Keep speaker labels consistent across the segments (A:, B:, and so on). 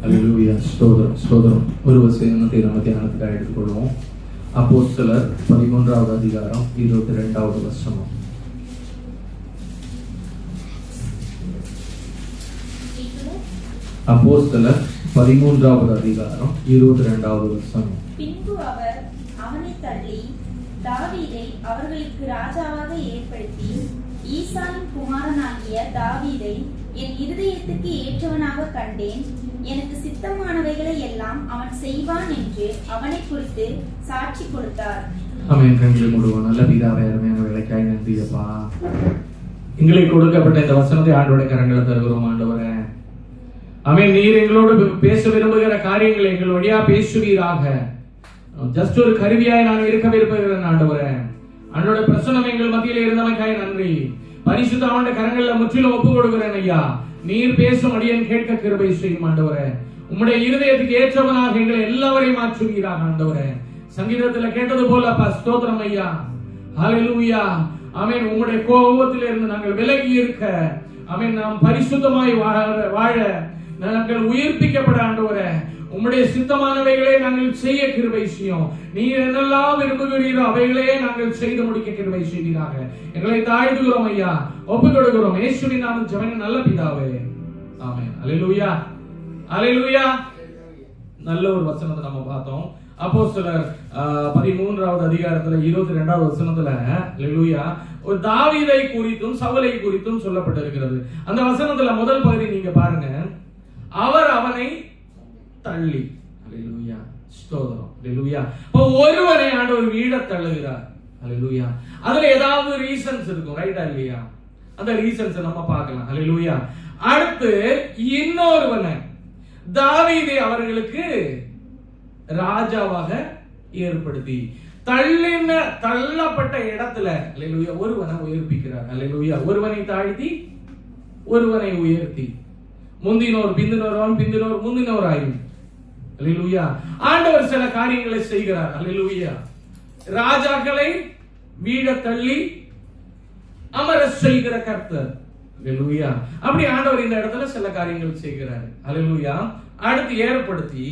A: அல்லேலூயா. ஸ்தோத்திரம் ஸ்தோத்திரம். ஒரு வசனத்தை நம்ம தியானத்துக்காக எடுத்துக்கொள்வோம். அப்போஸ்தலர் 13வது அதிகாரம் 22வது வசனம். அப்போஸ்தலர் 13வது அதிகாரம் 22வது வசனம்.
B: பின்பு அவர் அவனை தள்ளி தாவீதை அவர்களுக்கு ராஜாவாக ஏற்படுத்தி, ஈசாயின் குமாரனாகிய தாவீதை என் இருதயத்துக்கு ஏற்றவனாக கண்டேன், எனக்கு சித்தமானவைகளை எல்லாம் அவன் செய்வான் என்று அவனை குறித்து சாட்சி கொடுத்தார்.
A: ஆமென். கண்களை மூடுவோம். நல்ல பிதாவே, அருமையான வேலைக்காய் நன்றி அப்பா. எங்களுக்கு கொடுக்கப்பட்ட இந்த வசனத்தை ஆண்டவருடைய கரங்களை தருகிறோம் ஆண்டவரே. ஆமென். நீர் எங்களோடு பேச விரும்புகிற காரியங்களை எங்கள் வழியா பேசுவீராக. ஜஸ்ட் ஒரு கருவியாய் நான் இருக்க விரும்புகிறேன் ஆண்டவரே. ஆண்டவருடைய பிரசன்னம் எங்கள் மத்தியிலே இருந்தமைக்காய் நன்றி. பரிசுத்த ஆண்டவருடைய கரங்கள்ல முற்றிலும் ஒப்பு கொடுக்கிறேன் ஐயா. நீர் பேசும் அடியேன் கேட்க கிருபை செய்யும் ஆண்டவரே. உம்முடைய இருதயத்துக்கு ஏற்றவனாக எங்களை எல்லாவரையும் மாற்றுவீராக ஆண்டவரே. சங்கீதத்துல கேட்டது போல அப்பா, ஸ்தோத்திரம் ஐயா. ஹல்லேலூயா. ஆமென். உம்முடைய கோபத்திலிருந்து நாங்கள் விலகி இருக்க, ஆமென், நாம் பரிசுத்தமாய் வாழ நாங்கள் உயிர்ப்பிக்கப்பட ஆண்டவரே, உம்முடைய சித்தமானவைகளை நாங்கள் செய்ய கிருபை செய்யும். நீர் என்னெல்லாம் விரும்புகிறீரோ அவைகளே நாங்கள் செய்து முடிக்க கிருபை செய்வீராக. எங்களை தாழ்த்துகிறோம் ஐயா, ஒப்புக் கொடுக்கிறோம். இயேசுவின் நாமத்தில் ஜெபம் நல்ல பிதாவே, ஆமென். அல்லேலூயா அல்லேலூயா. நல்ல ஒரு வசனத்தை நம்ம பார்த்தோம். அப்போஸ்தலர் 13வது அதிகாரத்துல 22வது வசனத்துல அல்லேலூயா ஒரு தாவீதை குறித்தும் சவுலை குறித்தும் சொல்லப்பட்டிருக்கிறது. அந்த வசனத்துல முதல் பகுதி நீங்க பாருங்க. அவர் அவனை தள்ளி, அல்லேலூயா, ஸ்தோத்திரம், அல்லேலூயா. அப்ப ஒருவனை ஆண்டவர் வீட தள்ளுகிறார், அல்லேலூயா. அதுல ஏதாவது ரீசன்ஸ் இருக்கும், ரைட்டா இல்லையா? அந்த ரீசன்ஸ் நம்ம பார்க்கலாம், அல்லேலூயா. அடுத்து இன்னொருவனை தாவீதை அவர்களுக்கு ராஜாவாக ஏற்படுத்தி தள்ளப்பட்ட இடத்துல, அல்லேலூயா, ஒருவனை உயர்ப்பிக்கிறார், அல்லேலூயா. ஒருவனை தாழ்த்தி ஒருவனை உயர்த்தி, முந்தினோர் பிந்தினோர் பிந்தினோர் முந்தினோர் ஆயும், அல்லேலூயா. ஆண்டவர் சில காரியங்களை செய்கிறார், அல்லேலூயா. ராஜாக்களை வீட தள்ளி அமர செய்கிற கர்த்தர், அல்லேலூயா. அப்படி ஆண்டவர் இந்த இடத்துல சில காரியங்கள் செய்கிறார், அல்லேலூயா. அடுத்து ஏற்படுத்தி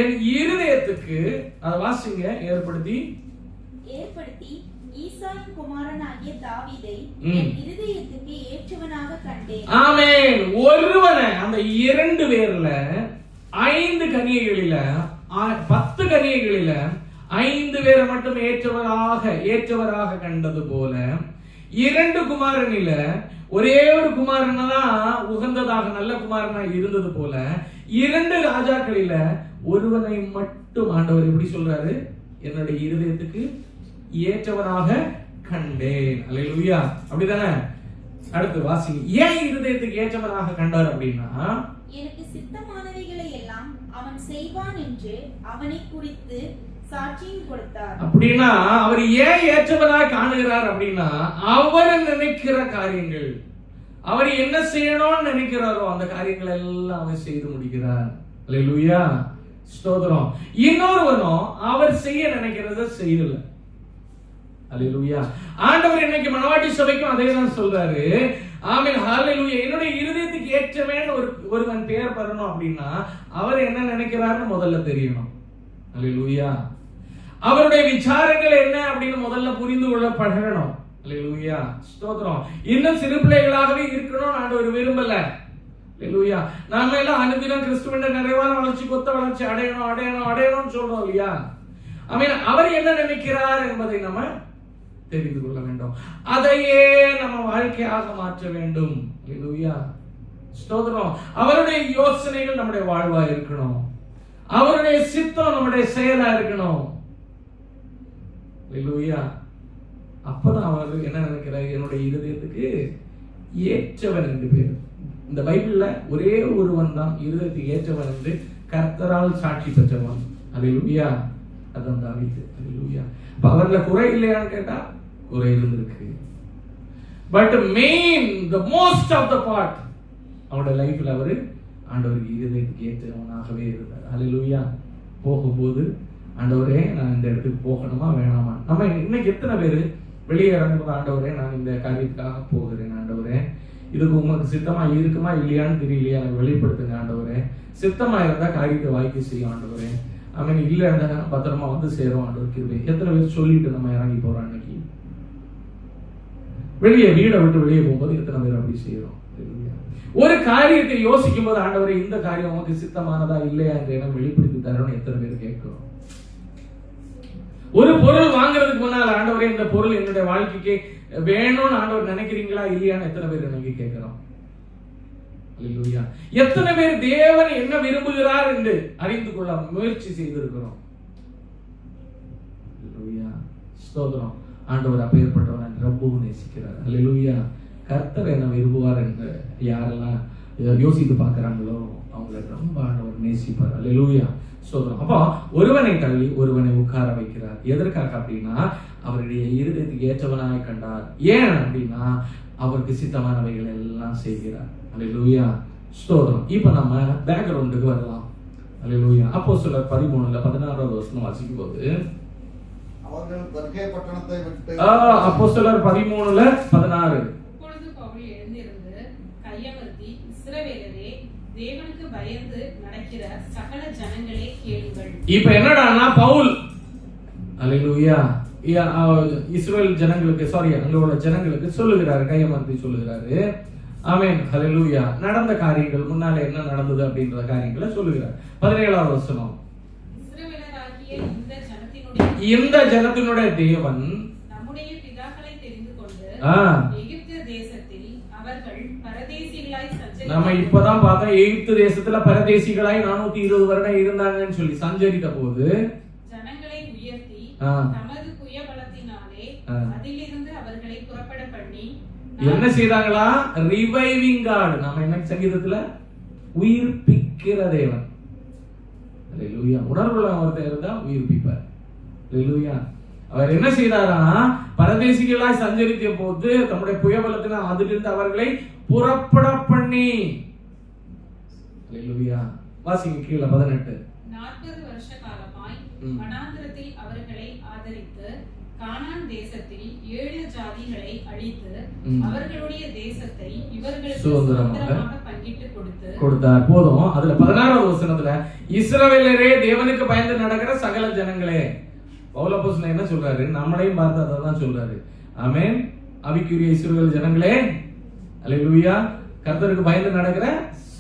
A: என் இருதயத்துக்கு, அத வாசிங்க, ஏற்படுத்தி
B: ஈசாயின் குமாரனாகிய தாவீதை என் இருதயத்துக்கு ஏற்றவனாக கண்டேன்.
A: ஆமென். ஒருவனை, அந்த 2 பேர்ல 5 கன்னிகைகளில 10 கன்னிகைகளில 5 பேரை மட்டும் ஏற்றவராக கண்டது போல 2 குமாரனில ஒரே ஒரு குமாரன் தான் உகந்ததாக நல்ல குமாரனா இருந்தது போல 2 ராஜாக்களில ஒருவனை மட்டும் ஆண்டவர் எப்படி சொல்றாரு? என்னுடைய இருதயத்துக்கு ஏற்றவனாக கண்டேன், அல்லேலூயா. அப்படிதானே? அடுத்து வாசிங்க. ஏன் இருதயத்துக்கு ஏற்றவனாக கண்டார் அப்படின்னா,
B: எனக்கு சித்தமானவைகளை எல்லாம் அவன் செய்வான் என்று அவனை குறித்து சாட்சியும் கொடுத்தார்.
A: அப்படின்னா அவர் ஏன் ஏற்றவனாக காணுகிறார் அப்படின்னா, அவர் நினைக்கிற காரியங்கள், அவர் என்ன செய்யணும்னு நினைக்கிறாரோ அந்த காரியங்கள் எல்லாம் அவர் செய்து முடிக்கிறார், அல்லேலூயா, ஸ்தோத்திரம். இன்னொருவனும் அவர் செய்ய நினைக்கிறத செய்யல, அல்லேலூயா. ஆண்டவர் இன்னைக்கு மனவாட்டி சபைக்கும் அதே தான் சொல்றாரு, ஆமென், ஹல்லேலூயா. என்னுடைய இருதயத்துக்கு ஏற்றவன் ஒருவன் பேர் பெறணும் அப்படின்னா அவர் என்ன நினைக்கிறாருன்னு முதல்ல தெரியணும், அல்லேலூயா. அவருடைய விசாரங்கள் என்ன அப்படின்னு முதல்ல புரிந்து கொள்ள பழகணும், அல்லேலூயா, ஸ்தோத்திரம். இன்னும் சிறு பிள்ளைகளாகவே இருக்கணும் ஆண்டவர் விரும்பல, அல்லேலூயா. நாம எல்லாம் அனுதினம் கிறிஸ்துவின் நிறைவான வளர்ச்சி, கொத்த வளர்ச்சி அடையணும் அடையணும் அடையணும்னு சொல்றோம் இல்லையா? ஆமென். அவர் என்ன நினைக்கிறார் என்பதை நம்ம தெரிந்து கொள்ள வேண்டும். அதையே நம்ம வாழ்க்கையாக மாற்ற வேண்டும், அல்லேலூயா, ஸ்தோத்திரம். அவருடைய யோசனைகள் நம்முடைய வாழ்வா இருக்கணும், அவருடைய சித்தம் நம்முடைய செயலா இருக்கணும், அல்லேலூயா. அப்பதான் அவர் என்ன நினைக்கிறார்? என்னுடைய இருதயத்துக்கு ஏற்றவன் என்று பேர். இந்த பைபிள்ல ஒரே ஒருவன் தான் இருதயத்துக்கு ஏற்றவன் என்று கர்த்தரால் சாட்சி பெற்றவன், அல்லேலூயா. அதான் தாவீது, அல்லேலூயா. அவர்ல குறை இல்லையான்னு கேட்டா குறை இருந்திருக்கு. But main, the most of the part, அவருடைய லைஃப்ல அவரு ஆண்டவருக்கு இருதயத்துக்கு ஏற்றவனாகவே இருந்தார், அல்லேலூயா. போகும்போது ஆண்டவரே நான் இந்த இடத்துக்கு போகணுமா வேணாமா? நம்ம இன்னைக்கு எத்தனை பேரு வெளியே இறங்கும்போது, ஆண்டவரே நான் இந்த காரியத்துக்காக போகிறேன், ஆண்டவரே இதுக்கு உங்களுக்கு சித்தமா இருக்குமா இல்லையான்னு தெரியலையா, எனக்கு வெளிப்படுத்துங்க ஆண்டவரே. சித்தமா இருந்தா காரியத்தை வாய்க்கு செய்யும் ஆண்டவரே. அவன் இல்ல பத்திரமா வந்து சேரும் ஆண்டவர் கிருபை. எத்தனை பேர் சொல்லிட்டு நம்ம இறங்கி போறோம் அன்னைக்கு வெளியே வீடை விட்டு வெளியே போகும்போது எத்தனை பேர் அப்படி செய்யறோம்? ஒரு காரியத்தை யோசிக்கும் போது ஆண்டவரே இந்த காரியம் உனக்கு சித்தமானதா இல்லையா என்று என வெளிப்படுத்தி தரணும் எத்தனை பேர் கேட்கிறோம்? ஒரு பொருள் வாங்குறதுக்கு முன்னால் ஆண்டவரே இந்த பொருள் என்னுடைய வாழ்க்கைக்கு வேணும்னு ஆண்டவர் நினைக்கிறீங்களா இல்லையான்னு எத்தனை பேர் இன்னைக்கு கேட்கிறோம்? அல்லேலூயா. எத்தனை பேர் தேவன் என்ன விரும்புகிறார் என்று அறிந்து கொள்ள முயற்சி செய்திருக்கிறோம்? அல்லேலூயா. ஸ்தோத்திரம். ஆண்டவர் அப்பேற்பட்டவன் ரொம்பவும் நேசிக்கிறார். அல்லேலூயா. கர்த்தர் என்ன விரும்புவார் என்று யாரெல்லாம் யோசித்து பார்க்கிறாங்களோ அவங்களை ரொம்ப ஆண்டவர் நேசிப்பார். அல்லேலூயா. ஸ்தோத்திரம். அப்போ ஒருவனை தள்ளி ஒருவனை உட்கார வைக்கிறார். எதற்காக அப்படின்னா அவருடைய இருதயத்துக்கு ஏற்றவனாய் கண்டார். ஏன் அப்படின்னா அவருக்கு சித்தமானவைகள் எல்லாம் செய்கிறார். அல்லேலூயா. ஸ்தோத்திரம். இப்ப நம்ம பேக்ரவுண்டுக்கு வரலாம். அல்லேலூயா. அப்போஸ்தலர் 13:16 வசனம் வாசிக்கும் போது
C: அவர்கள் பெர்கே பட்டணத்தை விட்டு
A: அப்போஸ்தலர் 13:16
D: அப்பொழுது பவுல் எழுந்திருந்து கையமர்த்தி, இஸ்ரவேலரே, தேவனுக்கு பயந்து நடக்கிற சகல ஜனங்களே கேளுங்கள்.
A: இப்ப என்னடான்னா பவுல் அல்லேலூயா இஸ்ரவேல் ஜனங்களுக்கு அங்க உள்ள ஜனங்களுக்கு சொல்லுகிறாரு, கையமர்த்தி சொல்லுகிறாரு. ஆமென். ஹல்லேலூயா. நடந்த காரியங்கள் முன்னால என்ன நடந்தது அப்படின்ற காரியங்களை சொல்லுகிறார். 17வது வசனம்.
D: இஸ்ரவேலராகிய
A: இந்த ஜனத்தினுடைய தேவன்
D: நம்முடைய பிதாக்களை தெரிந்து கொண்டு எகிப்து தேசத்தில் அவர்கள் பரதேசிகளாய் சஞ்சரித்தார்கள்.
A: நம்ம இப்பதான் பார்த்தோம் எகிப்து தேசத்துல பரதேசிகளாய் 420 வருடம் இருந்தாங்கன்னு சொல்லி சஞ்சரித்த போது
D: ஜனங்களை உயர்த்தி தமது புயபலத்தினாலே அதிலிருந்து அவர்களை புறப்பட பண்ணி
A: என்ன செய்தாங்களா? Reviving God. நம்ம என்ன சங்கீதத்துல உயிர்ப்பிக்கிற தேவன். அல்லேலூயா. உணர்வுள்ள ஒருத்தர் இருந்தா உயிர்ப்பிப்பார். அல்லேலூயா. அவர் என்ன செய்தாரா? பரதேசிகளாய் சஞ்சரித்த போது தம்முடைய புயபலத்தினால் அதிலிருந்து அவர்களை புறப்பட பண்ணி. அல்லேலூயா. வாசிங்க கீழே 18.
D: 40 வருஷ காலமாய் வனாந்திரத்தில் அவர்களை ஆதரித்து கானான் தேசத்தில் 7 ஜாதிகளை அழித்து அவர்களுடைய தேசத்தை இவர்களுக்கு சுதந்திரமாக பங்கிட்டு கொடுத்தார்.
A: போதும். அதுல 16வது வசனத்துல இஸ்ரவேலரே, தேவனுக்கு பயந்து நடக்கிற சகல ஜனங்களே. பவுல் அப்போஸ்தலன் என்ன சொல்றாரு? நம்மளையும் பார்த்து அதான் சொல்றாரு. ஆமென். ஆவிக்குரிய இஸ்ரவேல் ஜனங்களே, அல்லேலூயா. கர்த்தருக்கு பயந்து நடக்கிற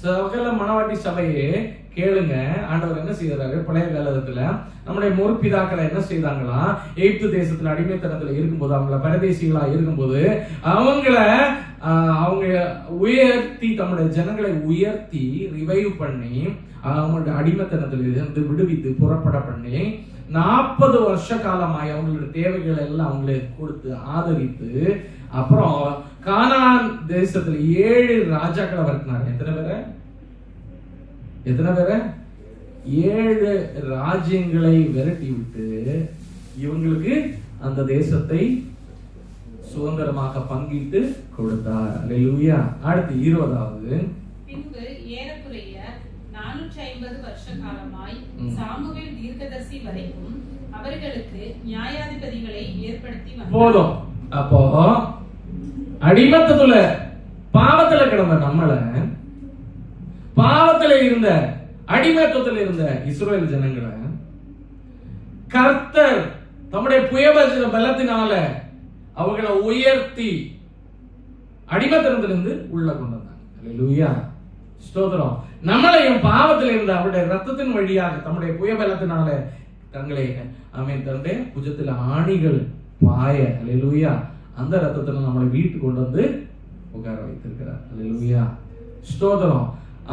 A: சகல மனவாட்டி சபையே கேளுங்க. ஆண்டவர் என்ன செய்யறாரு? பழைய காலத்துல நம்முடைய முற்பிதாக்களை என்ன செய்தாங்களா? எகிப்து தேசத்துல அடிமைத்தனத்துல இருக்கும்போது, அவங்கள பரதேசிகளா இருக்கும்போது அவங்க உயர்த்தி, தம்முடைய ஜனங்களை உயர்த்தி ரிவைவ் பண்ணி அவங்களுடைய அடிமைத்தனத்துல இருந்து விடுவித்து புறப்பட பண்ணி 40 வருஷ காலமாய் அவங்களுடைய தேவைகள் எல்லாம் அவங்களுக்கு கொடுத்து ஆதரித்து, அப்புறம் கானான் தேசத்துல 7 ராஜாக்களை வரட்டினார். எத்தனை பேரை? 7 ராஜ்யங்களை விரட்டி விட்டு இவங்களுக்கு அந்த தேசத்தை சுதந்திரமாக பங்கிட்டு கொடுத்தார். அல்லேலூயா. அடுத்து 20வது.
D: பின்பு ஏறக்குறைய 450 வருஷ காலமாய் சாமுவேல் தீர்க்கதரிசி வரைக்கும் அவர்களுக்கு நியாயாதிபதிகளை ஏற்படுத்தி வந்தார். போதும்.
A: அப்போ அடிமத்தத்துல பாவத்துல கிடந்த நம்மள, பாவத்துல இருந்த அடிமைத்துவத்தில் இருந்த இஸ்ரவேல் ஜனங்களை கர்த்தர் தம்முடைய புயபல பலத்தினால அவங்களை உயர்த்தி அடிமைத்தனத்திலிருந்து உள்ள கொண்டு வந்தாங்க. அல்லேலூயா. ஸ்தோத்திரம். நம்மளையும் பாவத்தில் இருந்த அவருடைய ரத்தத்தின் வழியாக தம்முடைய புயபலத்தினால தங்களை தன்னுடைய புஜத்தில் ஆணிகள் பாய, அல்லேலூயா, அந்த ரத்தத்துல நம்மளை வீட்டுக்கு கொண்டு வந்து உட்கார வைத்திருக்கிறார். அல்லேலூயா. ஸ்தோத்திரம்.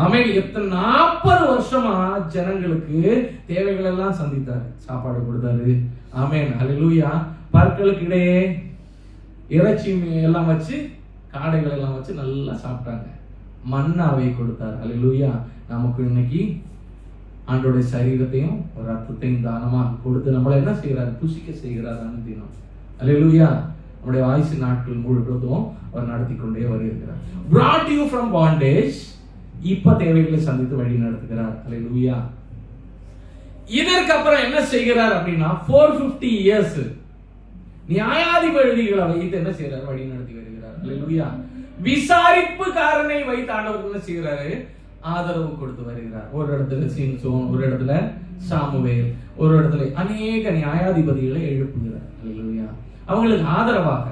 A: ஆமென். 40 வருஷமா ஜனங்களுக்கு தேவைகள் எல்லாம் சந்தித்தாரு, சாப்பாடு கொடுத்தாரு. ஆமென். அல்லேலூயா. பற்களுக்கு இடையே இறைச்சி எல்லாம் வச்சு, காடைகள் எல்லாம் வச்சு நல்லா சாப்பிட்டாங்க. மன்னாவை கொடுத்தார். அல்லேலூயா. நமக்கு இன்னைக்கு ஆண்டோடைய சரீரத்தையும் ரத்தத்தையும் தானமாக கொடுத்து நம்மளை என்ன செய்கிறார்? புசிக்க செய்கிறார் அனுதினம். அல்லேலூயா. நம்முடைய ஆயுசு நாட்கள் முழுவதும் அவர் நடத்தி கொண்டே வருகிறார். brought you from bondage. இப்ப தேவைகளை சந்தித்து வழி நடத்துகிறார். அல்லேலூயா. இதற்கு அப்புறம் என்ன செய்கிறார் அப்படின்னா 450 இயர்ஸ் நியாயாதிபதிகளை வைத்து என்ன செய்யறாரு? வழி நடத்தி வருகிறார். அல்லேலூயா. விசாரிப்புக்காரனை வைத்து ஆண்டவர் என்ன செய்கிறாரு? ஆதரவு கொடுத்து வருகிறார். ஒரு இடத்துல சிம்சோன், ஒரு இடத்துல சாமுவேல், ஒரு இடத்துல அநேக நியாயாதிபதிகளை எழுப்புகிறார். அல்லேலூயா. அவங்களுக்கு ஆதரவாக.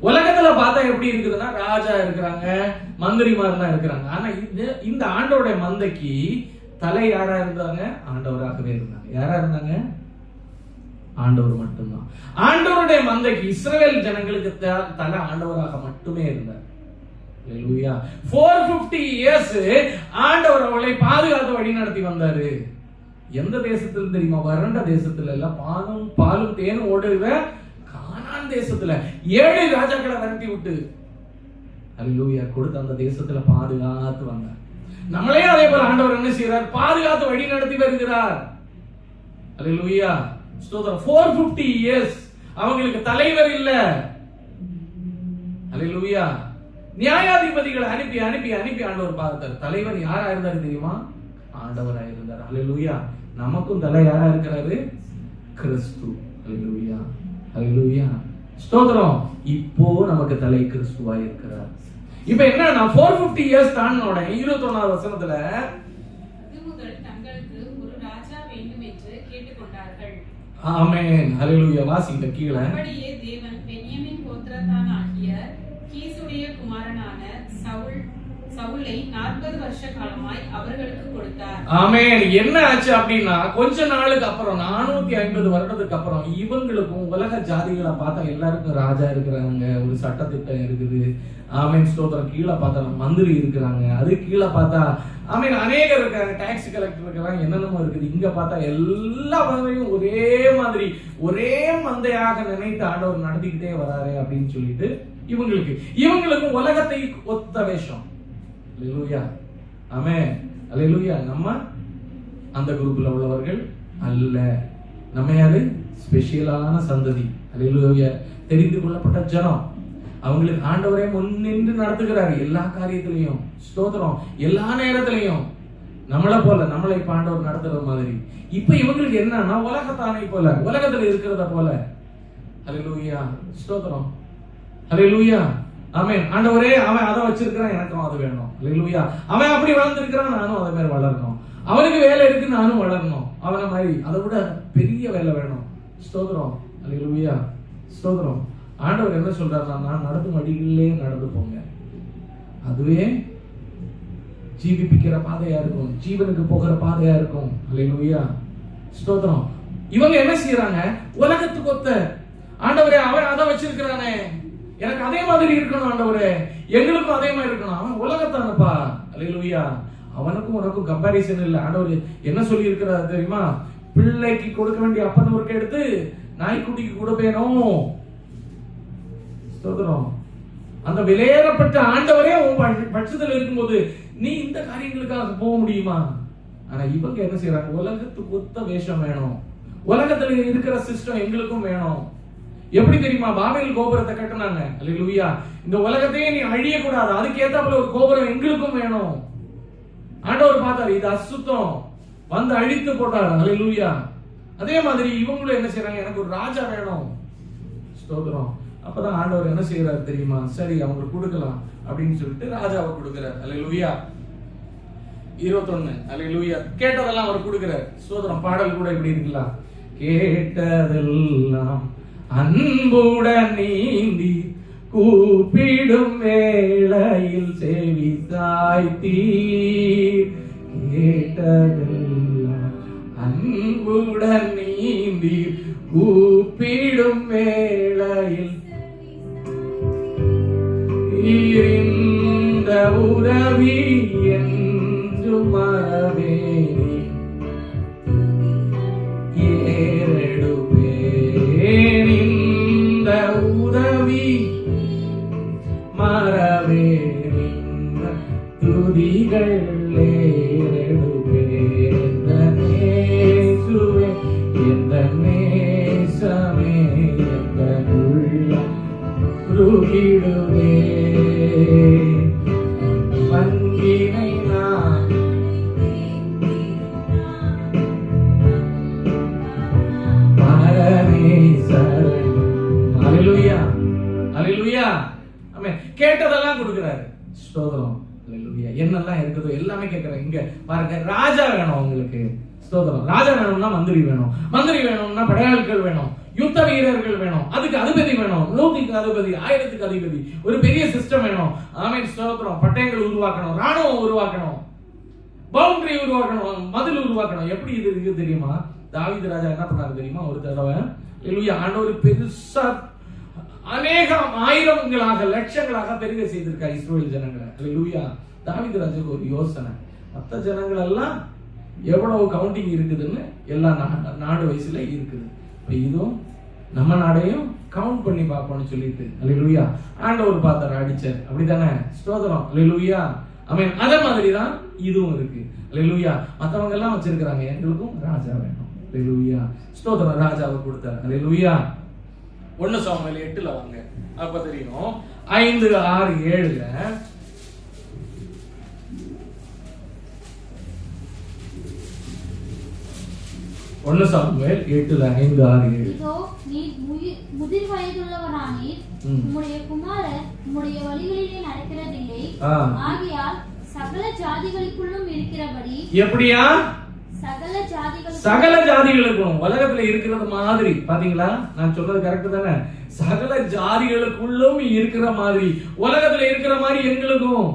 A: உலகத்துல பார்த்தா எப்படி இருக்குதுன்னா, ராஜா இருக்கிறாங்க, மந்திரிமாரெல்லாம் இருக்கிறாங்க. ஆனா இந்த ஆண்டவருடைய மந்தைக்கு தலை யாரா இருந்தாங்க? ஆண்டவராகவே இருந்தாங்க. யாரா இருந்தாங்க? ஆண்டவர் மட்டும்தான். ஆண்டவருடைய மந்தைக்கு, இஸ்ரவேல் ஜனங்களுக்கு தலை ஆண்டவராக மட்டுமே இருந்தார். அல்லேலூயா. 450 இயர்ஸ் ஆண்டவர் அவளை பாதுகாத்து வழி நடத்தி வந்தாரு. எந்த தேசத்துல தெரியுமா? வறண்ட தேசத்துல எல்லாம் பாலும் தேனும் ஓடுகிற கானான் தேசத்துல 7 ராஜாக்களை விரட்டி விட்டு அல்லேலூயா கொடுத்த அந்த தேசத்துல பாதுகாத்து வந்தார். நம்மளே அதே போல ஆண்டவர் என்ன செய்யறார்? பாதுகாத்து வழி நடத்தி வருகிறார். அல்லேலூயா. ஸ்தோத்திரம். 450 இயர்ஸ் அவங்களுக்கு தலைவர் இல்ல. அல்லேலூயா. நியாயாதிபதிகளை அனுப்பி அனுப்பி அனுப்பி ஆண்டவர் பார்த்தார். தலைவர் யாரா இருந்தாரு தெரியுமா? ஆண்டவரா இருந்தார். அல்லேலூயா. நமக்கும் தலை யாரா இருக்கிறாரு? கிறிஸ்து. அல்லேலூயா. அல்லேலூயா. ஸ்தோத்திரம். இப்போ நமக்கு தலை கிறிஸ்துவா இருக்கிறார். இப்ப என்னன்னா 450 இயர்ஸ் தாண்டினோட 21வது வசனத்துல
D: அது முதல் தங்களுக்கு ஒரு ராஜா வேண்டும் என்று கேட்டுக்கொண்டார்கள்.
A: ஆமென். அல்லேலூயா. வாசிங்க கீழே.
D: அப்படியே தேவன் பென்யமீன் கோத்திரத்தானாகிய கீசுடைய குமாரனான சவுலை 40 வருஷ காலமாய் அவர்களுக்கு கொடுத்தார்.
A: ஆமென். என்ன ஆச்சு அப்படின்னா, கொஞ்ச நாளுக்கு அப்புறம் 450 வருடத்துக்கு அப்புறம் இவங்களுக்கும் உலக ஜாதிகளை பார்த்தா எல்லாருக்கும் ராஜா இருக்கிறாங்க, ஒரு சட்டத்திட்டம் இருக்குது. ஆமென். ஸ்தோத்திரம். கீழே பார்த்தா மந்திரி இருக்கிறாங்க, அது கீழே பார்த்தா ஆமென் அநேகர் இருக்காங்க, டாக்ஸ் கலெக்டர் இருக்கிறாங்க, என்னென்னமோ இருக்குது. இங்க பார்த்தா எல்லா வகையும் ஒரே மாதிரி ஒரே மந்தையாக நினைத்து ஆண்டவர் நடத்திக்கிட்டே வராரு அப்படின்னு சொல்லிட்டு இவங்களுக்கும் உலகத்தை ஒத்த வேஷம். அல்லேலூயா. ஆமென். அல்லேலூயா. நம்ம அந்த குரூப்ல உள்ளவர்கள் அல்ல. நம்ம யாரு? ஸ்பெஷலான சந்ததி. அல்லேலூயா. தெரிந்து கொள்ளப்பட்ட ஜனம். அவங்களுக்கு ஆண்டவரே முன்னின்று நடத்துகிறாரு எல்லா காரியத்திலையும். ஸ்தோத்திரம். எல்லா நேரத்திலையும் நம்மளை போல, நம்மளை இப்ப ஆண்டவர் நடத்துற மாதிரி. இப்ப இவங்களுக்கு என்னன்னா, உலகத்தானை போல, உலகத்துல இருக்கிறத போல. அல்லேலூயா. ஸ்தோத்திரம். அல்லேலூயா. ஆமென். ஆண்டவரே அவன் அதை வச்சிருக்கிறான், எனக்கும் அது வேணும். அல்லேலூயா. அவன் அப்படி வளர்ந்துருக்கிறான், நானும் அதை மாதிரி வளரணும். அவனுக்கு வேலை இருக்கு, நானும் வளரணும். அவனை மாதிரி அதை விட பெரிய வேலை வேணும். ஸ்தோத்திரம். அல்லேலூயா. ஸ்தோத்திரம். ஆண்டவர் என்ன சொல்றாருன்னா, நான் நடந்தும் வழிகளிலே நடந்து போங்க, அதுவே ஜீவிப்பிக்கிற பாதையா இருக்கும், ஜீவனுக்கு போகிற பாதையா இருக்கும். அல்லேலூயா. ஸ்தோத்திரம். இவங்க என்ன செய்யறாங்க? உலகத்துக்கு ஒத்த ஆண்டவரே அவன் அதை வச்சிருக்கிறானே, எனக்கு அதே மாதிரி இருக்கணும் ஆண்டவரே, எங்களுக்கும் அதே மாதிரி இருக்கணும். அவன் உலகத்தானப்பா. அல்லேலூயா. அவனுக்கும் உனக்கும் கம்பாரிசன் இல்ல. ஆண்டவர் என்ன சொல்லி இருக்கிறார் தெரியுமா? பிள்ளைக்கு கொடுக்க வேண்டிய அப்பன் ஒருக்க எடுத்து நாய்க்குட்டிக்கு கொடுப்பேனோ. ஸ்தோத்திரம். அந்த விலையேறப்பட்ட ஆண்டவரே உன் பட்சத்தில் இருக்கும்போது நீ இந்த காரியங்களுக்காக போக முடியுமா? ஆனா இவங்க என்ன செய்யறாங்க? உலகத்துக்கு ஒத்த வேஷம் வேணும், உலகத்துல இருக்கிற சிஸ்டம் எங்களுக்கும் வேணும். எப்படி தெரியுமா? பாபேல் கோபுரத்தை கட்டினாங்க. அல்லேலூயா. இந்த உலகத்தையே நீ அழிய கூடாது, அதுக்கு ஏத்தாப்புல ஒரு கோபுரம் எங்களுக்கும் வேணும். ஆண்டவர் பார்த்தாரு, இது அசுத்தம், வந்து அழித்து போட்டாரு. அல்லேலூயா. அதே மாதிரி இவங்களும் என்ன செய்யறாங்க? எனக்கு ஒரு ராஜா வேணும். ஸ்தோத்திரம். அப்பதான் ஆண்டவர் என்ன செய்யறாரு தெரியுமா? சரி அவங்களுக்கு கொடுக்கலாம் அப்படின்னு சொல்லிட்டு ராஜாவை கொடுக்கிறார். அல்லேலூயா. 21. அல்லேலூயா. கேட்டதெல்லாம் அவர் கொடுக்கிறார். ஸ்தோத்திரம். பாடல் கூட இப்படி இருக்கலாம். கேட்டதெல்லாம் அன்புடன் நீந்தி கூப்பிடும் வேளையில் செவி சாய்த்தீர். கேட்டதெல்லாம் அன்புடன் நீந்தி கூப்பிடும் வேளையில் இந்த உதவி என்று மறவேனே, ஏறெடுப்பேன் இந்த உதவி மறவேனே, துதிகள் ஏறெடுப்பேன். எந்த நேசுவே, எந்த நேசமே, எந்த உள்ளம் உருகிடுவே. பங்கினை நான் பரமேசரன். அல்லேலூயா. அல்லேலூயா. ஆமென். கேட்டதெல்லாம் கொடுக்கிறாரு. ஸ்தோத்திரம். அல்லேலூயா. என்னெல்லாம் இருக்குதோ எல்லாமே கேட்கிறாங்க. இங்க பாருங்க, ராஜா வேணும் உங்களுக்கு, ஸ்தோத்திரம். ராஜா வேணும்னா மந்திரி வேணும், மந்திரி வேணும்னா படையாட்கள் வேணும், யுத்த வீரர்கள் வேணும், அதுக்கு அதிபதி வேணும், 100க்கு அதிபதி, 1000க்கு அதிபதி, ஒரு பெரிய சிஸ்டம் வேணும். ஆமென், ஸ்தோத்திரம். பட்டயங்கள் உருவாக்கணும், ராணுவம் உருவாக்கணும், பவுண்டரி உருவாக்கணும், மதில் உருவாக்கணும். எப்படி இது இருக்கு தெரியுமா? தாவீது ராஜா என்ன பண்ணாரு தெரியுமா? ஒரு தடவை ஹல்லேலூயா, ஆண்டவர் பெருசா அநேகம் ஆயிரங்களாக லட்சங்களாக பெருக செய்திருக்கார் இஸ்ரவேல் ஜனங்களை. ஹல்லேலூயா. தாவீது ராஜாவுக்கு ஒரு யோசனை, மற்ற ஜனங்கள் எல்லாம் எவ்வளவு கவுண்டிங் இருக்குதுன்னு எல்லா நாடு வயசுல இருக்குது, இதுவும் நம்ம நாடையும் கவுண்ட் பண்ணி பார்ப்போம்னு சொல்லிட்டு ஹல்லேலூயா ஆண்டவர் பார்த்தார், அடிச்சார். அப்படித்தானே? ஸ்தோத்திரம். ஹல்லேலூயா. ஆமென். அதே மாதிரி தான் இதுவும் இருக்கு. ஹல்லேலூயா. மத்தவங்க எல்லாம் வச்சிருக்காங்க, எங்களுக்கும் ராஜா வேணும். ஹல்லேலூயா. ஸ்தோத்திரம். ராஜாவை கொடுத்தார். ஹல்லேலூயா. 1 சாமுவேல் 8ல வாங்க, அப்ப தெரியும். 5, 6, 7ல 1 சாமுவேல் 8ல 5, 6, 7.
E: இதோ நீ முதிர் வயதுள்ளவரானீர், உம்முடைய குமாரர் உம்முடைய வழிகளிலே நடக்கிறதில்லை, ஆகையால் சகல ஜாதிகளுக்குள்ளும் இருக்கிறபடி. எப்படியா? சகல ஜாதிகளுக்கும் உலகத்துல இருக்கிறது மாதிரி. பாத்தீங்களா, நான் சொல்றது கரெக்ட் தானே? சகல ஜாதிகளுக்குள்ளும் இருக்கிற மாதிரி, உலகத்துல இருக்கிற மாதிரி எங்களுக்கும்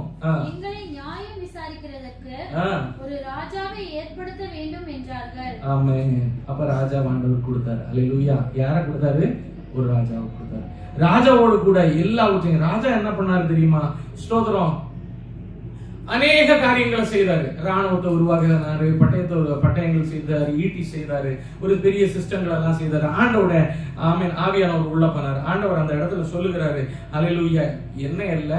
E: எங்களை நியாயம் விசாரிக்கிறதற்கு ஒரு ராஜாவை ஏற்படுத்த வேண்டும் என்றார்கள்.
A: ஆமென். அப்ப ராஜா ஆண்டவர் கொடுத்தாரு. ஹல்லேலூயா. யார கொடுத்தாரு? ஒரு ராஜாவை கொடுத்தாரு. ராஜாவோடு கூட எல்லாவற்றையும் ராஜா என்ன பண்ணாரு தெரியுமா? ஸ்தோத்திரம். அநேக காரியங்களை செய்தாரு. ராணுவத்தை உருவாக்கினாரு, பட்டயங்கள் செய்தாரு, ஈட்டி செய்தாரு, ஒரு பெரிய சிஸ்டங்கள் எல்லாம் செய்தாரு. ஆண்டோட ஆமென் ஆவியானவர் உள்ள பண்ணாரு. ஆண்டவர் அந்த இடத்துல சொல்லுகிறாரு, ஹல்லேலூயா, என்ன அல்ல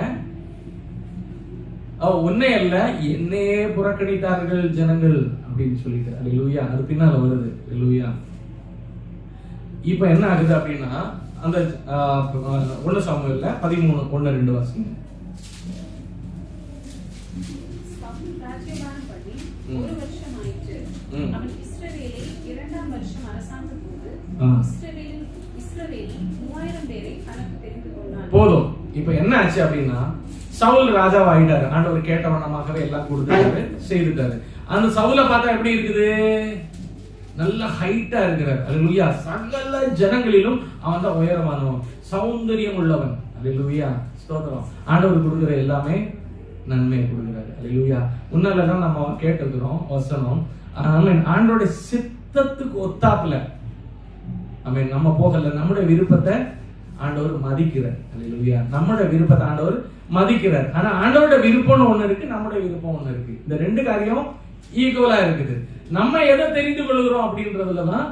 A: உன்னை அல்ல என்னே புறக்கணித்தார்கள் ஜனங்கள் அப்படின்னு சொல்லிட்டு. ஹல்லேலூயா. அது பின்னால வருது. ஹல்லேலூயா. இப்ப என்ன ஆகுது அப்படின்னா, அந்த 1 சாமுவேல்ல 13, 1, 2 வாசிங்க.
D: ஒரு வருஷம் ஆயிற்று. அவன் இஸ்ரவேலை 2ஆம் வருஷம் அரசாங்கம் போது இஸ்ரவேலில் 3000 பேரை தனக்கு தெரிந்து கொண்டான்.
A: போதும். இப்ப என்ன ஆச்சு அப்படின்னா, சவுல் ராஜாவா ஆயிட்டாரு. ஆண்டவர் கேட்டவனமாகவே எல்லாம் கொடுத்தாரு, செய்துட்டாரு. அந்த சவுலை பார்த்தா எப்படி இருக்குது? நல்ல ஹைட்டா இருக்கிறார். ஹல்லேலூயா. சகல ஜனங்களிலும் அவன் தான் உயரமானவன், சௌந்தரியம் உள்ளவன். ஹல்லேலூயா. ஸ்தோத்திரம். ஆண்டவர் கொடுக்கிற எல்லாமே நன்மையை கொடுக்கிறாரு. ஹல்லேலூயா. முன்னாலதான் நம்ம கேட்டிருக்கிறோம் வசனம். ஆமென். ஆண்டோட சித்தத்துக்கு ஒத்தாப்புல ஆமென் நம்ம போகல. நம்முடைய விருப்பத்தை ஆண்டவர் மதிக்கிறார். ஹல்லேலூயா. நம்முடைய விருப்பத்தை ஆண்டவர் மதிக்கிறார். ஆனா ஆண்டவரோட விருப்பம்னு ஒண்ணு இருக்கு, நம்முடைய விருப்பம் ஒண்ணு இருக்கு. இந்த ரெண்டு காரியம் ஈக்குவலா இருக்குது. நம்ம எதை தெரிந்து கொள்கிறோம் அப்படின்றதுலதான்